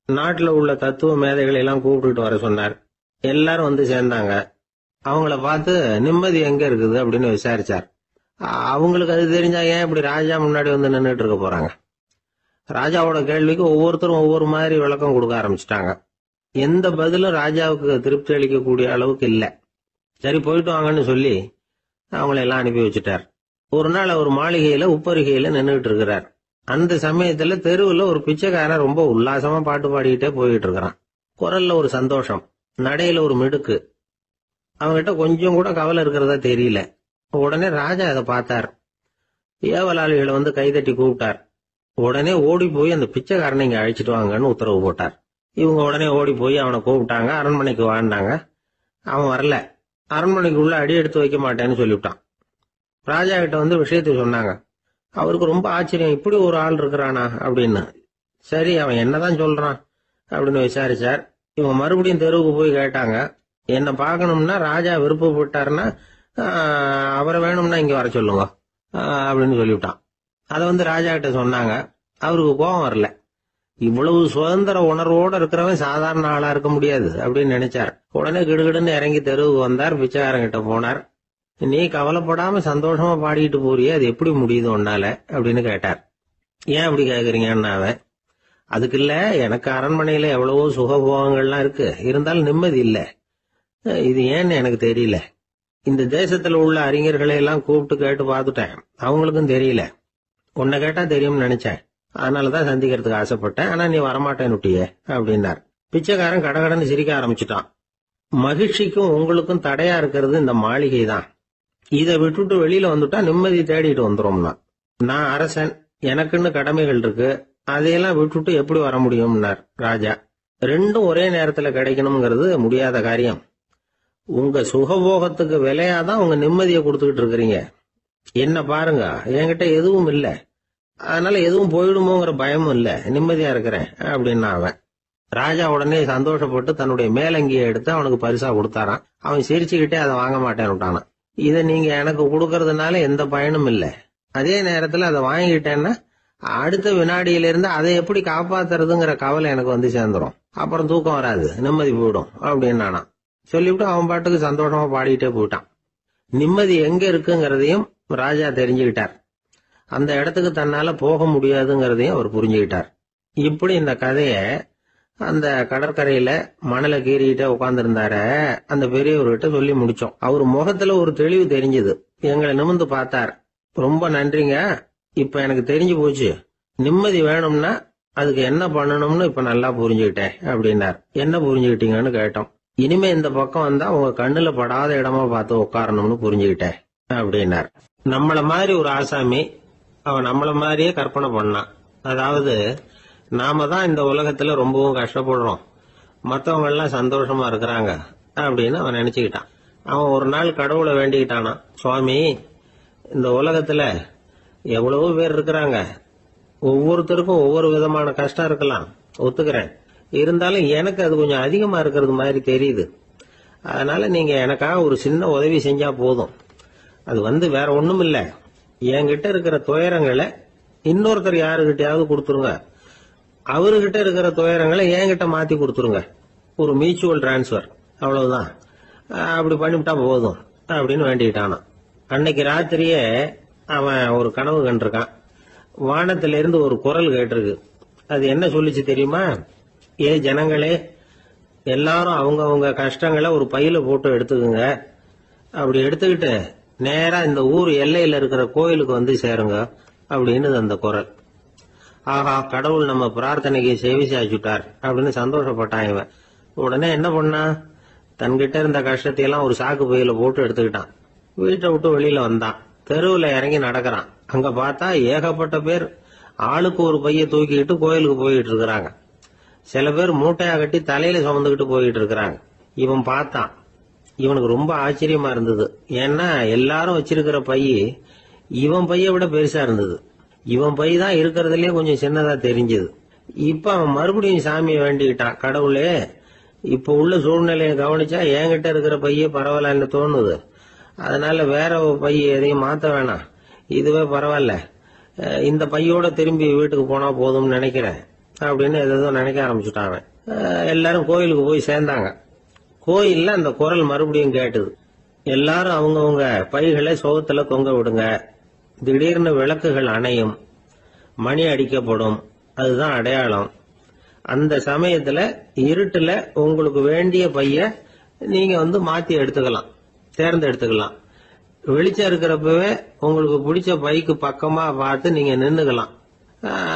நாட்டுல உள்ள தத்துவ மேதைகளை எல்லாம் கூப்பிட்டுட்டு வர சொன்னார். எல்லாரும் வந்து சேர்ந்தாங்க. அவங்கள பார்த்து, நிம்மதி எங்க இருக்குது அப்படின்னு விசாரிச்சார். அவங்களுக்கு அது தெரிஞ்சா ஏன் இப்படி ராஜா முன்னாடி வந்து நின்றுட்டு இருக்க போறாங்க? ராஜாவோட கேள்விக்கு ஒவ்வொருத்தரும் ஒவ்வொரு மாதிரி விளக்கம் கொடுக்க ஆரம்பிச்சிட்டாங்க. எந்த பதிலும் ராஜாவுக்கு திருப்தி அளிக்கக்கூடிய அளவுக்கு இல்ல. சரி, போயிட்டு வாங்கன்னு சொல்லி அவங்கள எல்லாம் அனுப்பி வச்சுட்டார். ஒரு நாள் அவர் மாளிகையில உப்பரிகையில நின்றுட்டு இருக்கிறார். அந்த சமயத்துல தெருவுல ஒரு பிச்சைக்காரன் ரொம்ப உல்லாசமா பாட்டு பாடிக்கிட்டே போயிட்டு இருக்கிறான். குரல்ல ஒரு சந்தோஷம், நடையில ஒரு மிடுக்கு. அவங்ககிட்ட கொஞ்சம் கூட கவலை இருக்கிறதா தெரியல. உடனே ராஜா அதை பார்த்தார். ஏவலாளிகளை வந்து கைதட்டி கூப்பிட்டார். உடனே ஓடி போய் அந்த பிச்சைக்காரனை இங்க அழைச்சிட்டு வாங்கன்னு உத்தரவு போட்டார். இவங்க உடனே ஓடி போய் அவனை கூப்பிட்டாங்க. அரண்மனைக்கு வாழ்ந்தாங்க. அவன் வரல. அரண்மனைக்குள்ள அடி எடுத்து வைக்க மாட்டேன்னு சொல்லிவிட்டான். ராஜா கிட்ட வந்து விஷயத்தை சொன்னாங்க. அவருக்கு ரொம்ப ஆச்சரியம், இப்படி ஒரு ஆள் இருக்கிறானா அப்படின்னு. சரி, அவன் என்னதான் சொல்றான் அப்படின்னு விசாரிச்சார். இவங்க மறுபடியும் தெருவுக்கு போய் கேட்டாங்க. என்ன பார்க்கணும்னா, ராஜா விருப்பப்பட்டாருன்னா அவரை வேணும்னா இங்க வர சொல்லுங்க அப்படின்னு சொல்லிவிட்டான். அதை வந்து ராஜா கிட்ட சொன்னாங்க. அவருக்கு கோபம் வரல. இவ்வளவு சுதந்திர உணர்வோட இருக்கிறவன் சாதாரண ஆளா இருக்க முடியாது அப்படின்னு நினைச்சார். உடனே கிடுகிடுன்னு இறங்கி தெருவுக்கு வந்தார். பிச்சைக்காரங்கிட்ட போனார். நீ கவலைப்படாம சந்தோஷமா பாடிட்டு போறியே, அது எப்படி முடியுது உன்னால அப்படின்னு கேட்டார். ஏன் அப்படி கேக்குறீங்கன்னு அவன், அதுக்கு இல்ல, எனக்கு அரண்மனையில எவ்வளவோ சுகபோகங்கள்லாம் இருக்கு, இருந்தாலும் நிம்மதி இல்ல. இது ஏன்னு எனக்கு தெரியல. இந்த தேசத்துல உள்ள அறிஞர்களை எல்லாம் கூப்பிட்டு கேட்டு பார்த்துட்டேன், அவங்களுக்கும் தெரியல. உன்னை கேட்டா தெரியும்னு நினைச்சேன். அதனாலதான் சந்திக்கிறதுக்கு ஆசைப்பட்டேன். ஆனா நீ வரமாட்டேன்னுட்டியே அப்படின்னார். பிச்சைக்காரன் கடகடன்னு சிரிக்க ஆரம்பிச்சுட்டான். மகிழ்ச்சிக்கும் உங்களுக்கும் தடையா இருக்கிறது இந்த மாளிகை தான். இதை விட்டுட்டு வெளியில வந்துட்டா நிம்மதி தேடிட்டு வந்துரும்னா. நான் அரசன், எனக்குன்னு கடமைகள் இருக்கு, அதையெல்லாம் விட்டுட்டு எப்படி வர முடியும்னார் ராஜா. ரெண்டும் ஒரே நேரத்துல கிடைக்கணுங்கிறது முடியாத காரியம். உங்க சுகபோகத்துக்கு விலையாதான் உங்க நிம்மதியை கொடுத்துக்கிட்டு இருக்கிறீங்க. என்ன பாருங்க, என்கிட்ட எதுவும் இல்ல, அதனால எதுவும் போயிடுமோங்கிற பயமும் இல்ல, நிம்மதியா இருக்கிறேன் அப்படின்னா அவன். ராஜா உடனே சந்தோஷப்பட்டு தன்னுடைய மேலங்கியை எடுத்து அவனுக்கு பரிசா கொடுத்தாரான். அவன் சிரிச்சுக்கிட்டே அதை வாங்க மாட்டேன்னு விட்டானான். இதை நீங்க எனக்கு கொடுக்கறதுனால எந்த பயனும் இல்ல, அதே நேரத்துல அதை வாங்கிட்டேன்னா அடுத்த வினாடியிலிருந்து அதை எப்படி காப்பாத்துறதுங்கிற கவலை எனக்கு வந்து சேர்ந்துரும், அப்புறம் தூக்கம் வராது, நிம்மதி போயிடும் அப்படின்னானா. சொல்லிவிட்டு அவன் பாட்டுக்கு சந்தோஷமா பாடிட்டே போயிட்டான். நிம்மதி எங்க இருக்குங்கிறதையும் ராஜா தெரிஞ்சுக்கிட்டார். அந்த இடத்துக்கு தன்னால போக முடியாதுங்கிறதையும் அவர் புரிஞ்சுக்கிட்டார். இப்படி இந்த கதைய அந்த கடற்கரையில மணலை கீறிக்கிட்டே உட்கார்ந்துருந்தார அந்த பெரியவர்கிட்ட சொல்லி முடிச்சோம். அவர் முகத்துல ஒரு தெளிவு தெரிஞ்சது. எங்களை நிமிர்ந்து பார்த்தார். ரொம்ப நன்றிங்க, இப்ப எனக்கு தெரிஞ்சு போச்சு, நிம்மதி வேணும்னா அதுக்கு என்ன பண்ணணும்னு இப்ப நல்லா புரிஞ்சுக்கிட்டேன் அப்படின்னார். என்ன புரிஞ்சுக்கிட்டீங்கன்னு கேட்டோம். இனிமே இந்த பக்கம் வந்தா உங்க கண்ணுல படாத இடமா பார்த்து உட்காரணும்னு புரிஞ்சுக்கிட்டேன் அப்படின்னார். நம்மள மாதிரி ஒரு ஆசாமி அவன் நம்மள மாதிரியே கற்பனை பண்ணான். அதாவது நாம தான் இந்த உலகத்துல ரொம்பவும் கஷ்டப்படுறோம், மத்தவங்க எல்லாம் சந்தோஷமா இருக்கிறாங்க அப்படின்னு அவன் நினைச்சுக்கிட்டான். அவன் ஒரு நாள் கடவுளை வேண்டிக்கிட்டானா, சுவாமி, இந்த உலகத்துல எவ்வளவோ பேர் இருக்கிறாங்க, ஒவ்வொருத்தருக்கும் ஒவ்வொரு விதமான கஷ்டம் இருக்கலாம், ஒத்துக்கிறேன், இருந்தாலும் எனக்கு அது கொஞ்சம் அதிகமா இருக்கிறது மாதிரி தெரியுது, அதனால நீங்க எனக்காக ஒரு சின்ன உதவி செஞ்சா போதும். அது வேற ஒண்ணும் இல்ல, என்கிட்ட இருக்கிற துயரங்களை இன்னொருத்தர் யாருகிட்டயாவது கொடுத்துருங்க, அவர்கிட்ட இருக்கிற துயரங்களை என்கிட்ட மாத்தி கொடுத்துருங்க, ஒரு மியூச்சுவல் டிரான்ஸ்பர், அவ்வளவுதான், அப்படி பண்ணிவிட்டா போதும் அப்படின்னு வேண்டிக்கிட்டானா. அன்னைக்கு ராத்திரியே அவன் ஒரு கனவு கண்டிருக்கான். வானத்திலிருந்து ஒரு குரல் கேட்டிருக்கு. அது என்ன சொல்லிச்சு தெரியுமா? ஏ ஜனங்களே, எல்லாரும் அவங்க கஷ்டங்களை ஒரு பையில போட்டு எடுத்துக்குங்க, அப்படி எடுத்துக்கிட்டு நேரா இந்த ஊர் எல்லையில இருக்கிற கோயிலுக்கு வந்து சேருங்க அப்படின்னு அந்த குரல். ஆஹா, கடவுள் நம்ம பிரார்த்தனைக்கு செவி சாய்ச்சுட்டார் அப்படின்னு சந்தோஷப்பட்டான் இவன். உடனே என்ன பண்ணா, தன்கிட்ட இருந்த கஷ்டத்தையெல்லாம் ஒரு சாக்கு பையில போட்டு எடுத்துக்கிட்டான். வீட்டை விட்டு வெளியில வந்தான். தெருவுல இறங்கி நடக்கிறான். அங்க பார்த்தா ஏகப்பட்ட பேர் ஆளுக்கு ஒரு பைய தூக்கிக்கிட்டு கோயிலுக்கு போயிட்டு இருக்கிறாங்க. சில பேர் மூட்டையா கட்டி தலையில சுமந்துக்கிட்டு போயிட்டு இருக்கிறாங்க. இவன் பார்த்தான். இவனுக்கு ரொம்ப ஆச்சரியமா இருந்தது. ஏன்னா எல்லாரும் வச்சிருக்கிற பைய இவன் பைய விட பெருசா இருந்தது. இவன் பை தான் இருக்கிறதுலயே கொஞ்சம் சின்னதா தெரிஞ்சது. இப்ப அவன் மறுபடியும் சாமியை வேண்டிக்கிட்டான். கடவுளே, இப்ப உள்ள சூழ்நிலையை கவனிச்சா என்கிட்ட இருக்கிற பைய பரவாயில்லன்னு தோணுது, அதனால வேற பை எதையும் மாத்த வேணாம், இதுவே பரவாயில்ல, இந்த பையோட திரும்பி வீட்டுக்கு போனா போதும்னு நினைக்கிறேன் அப்படின்னு ஏதோ நினைக்க ஆரம்பிச்சுட்டான். எல்லாரும் கோயிலுக்கு போய் சேர்ந்தாங்க. கோயில்ல அந்த குரல் மறுபடியும் கேட்டுது. எல்லாரும் அவங்கவுங்க பைகளை சோகத்துல தொங்க விடுங்க, திடீர்னு விளக்குகள் அணையும், மணி அடிக்கப்படும், அதுதான் அடையாளம். அந்த சமயத்துல இருட்டுல உங்களுக்கு வேண்டிய பைய நீங்க மாத்தி எடுத்துக்கலாம், தேர்ந்தெடுத்துக்கலாம். வெளிச்சம் இருக்கிறப்பவே உங்களுக்கு பிடிச்ச பைக்கு பக்கமா பார்த்து நீங்க நின்னுக்கலாம்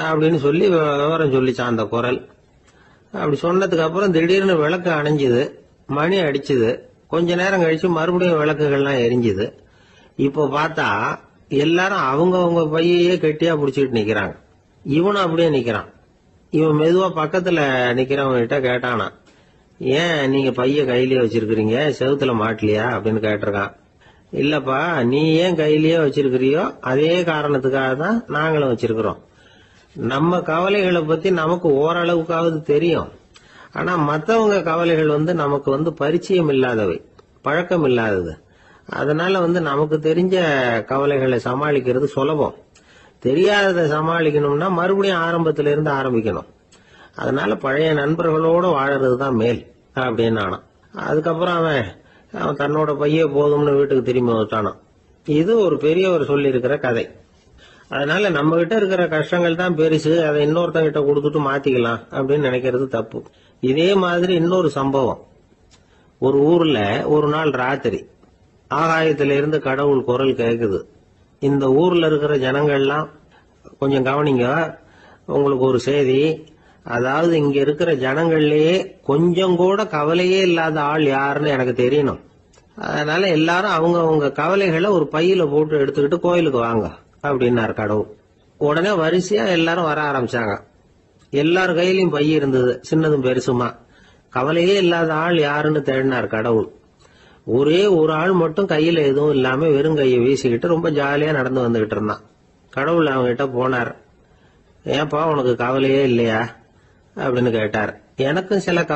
அப்படின்னு சொல்லி விவரம் சொல்லிச்சான் அந்த குரல். அப்படி சொன்னதுக்கு அப்புறம் திடீர்னு விளக்கு அணைஞ்சுது, மணி அடிச்சுது. கொஞ்ச நேரம் கழிச்சு மறுபடியும் விளக்குகள்லாம் எரிஞ்சுது. இப்போ பார்த்தா எல்லாரும் அவங்கவுங்க பையையே கெட்டியா பிடிச்சிட்டு நிக்கிறாங்க. இவனும் அப்படியே நிக்கிறான். இவன் மெதுவா பக்கத்துல நிக்கிறவங்க கிட்ட கேட்டானா, ஏன் நீங்க பைய கையிலேயே வச்சிருக்கிறீங்க, செவுத்துல மாட்டலையா அப்படின்னு கேட்டிருக்கான். இல்லப்பா, நீ ஏன் கையிலேயே வச்சிருக்கிறியோ அதே காரணத்துக்காக தான் நாங்களும் வச்சிருக்கிறோம். நம்ம கவலைகளை பத்தி நமக்கு ஓரளவுக்காவது தெரியும், ஆனா மத்தவங்க கவலைகள் நமக்கு பரிச்சயம் இல்லாதவை, பழக்கம் இல்லாதது. அதனால நமக்கு தெரிஞ்ச கவலைகளை சமாளிக்கிறது சுலபம். தெரியாததை சமாளிக்கணும்னா மறுபடியும் ஆரம்பத்தில இருந்து ஆரம்பிக்கணும். அதனால பழைய நண்பர்களோட வாழறது தான் மேல் அப்படின்னு ஆனான். அதுக்கப்புறம் அவன் தன்னோட பைய போதும்னு வீட்டுக்கு திரும்பி வந்துட்டானான். இது ஒரு பெரியவர் சொல்லி இருக்கிற கதை. அதனால நம்ம கிட்ட இருக்கிற கஷ்டங்கள் தான் பெருசு, அதை இன்னொருத்தங்கிட்ட கொடுத்துட்டு மாத்திக்கலாம் அப்படின்னு நினைக்கிறது தப்பு. இதே மாதிரி இன்னொரு சம்பவம். ஒரு ஊர்ல ஒரு நாள் ராத்திரி ஆகாயத்தில இருந்து கடவுள் குரல் கேக்குது. இந்த ஊர்ல இருக்கிற ஜனங்கள்லாம் கொஞ்சம் கவனிங்க, உங்களுக்கு ஒரு செய்தி. அதாவது இங்க இருக்கிற ஜனங்கள்லயே கொஞ்சம் கூட கவலையே இல்லாத ஆள் யாருன்னு எனக்கு தெரியணும். அதனால எல்லாரும் அவங்க கவலைகளை ஒரு பையில போட்டு எடுத்துக்கிட்டு கோயிலுக்கு வாங்க அப்படின்னாரு கடவுள். உடனே வரிசையா எல்லாரும் வர ஆரம்பிச்சாங்க. எல்லார் கையிலயும் பை இருந்தது, சின்னதும் பெருசுமா. கவலையே இல்லாத ஆள் யாருன்னு தேடினார் கடவுள். ஒரே ஒரு ஆள் மட்டும் கையில எதுவும் இல்லாம வெறும் கையை வீசிக்கிட்டு ரொம்ப ஜாலியா நடந்து வந்துகிட்டு இருந்தான். கடவுள் அவங்ககிட்ட போனார். ஏன்பா உனக்கு கவலையே இல்லையா அப்படின்னு கேட்டார். எனக்கும் சில கவலை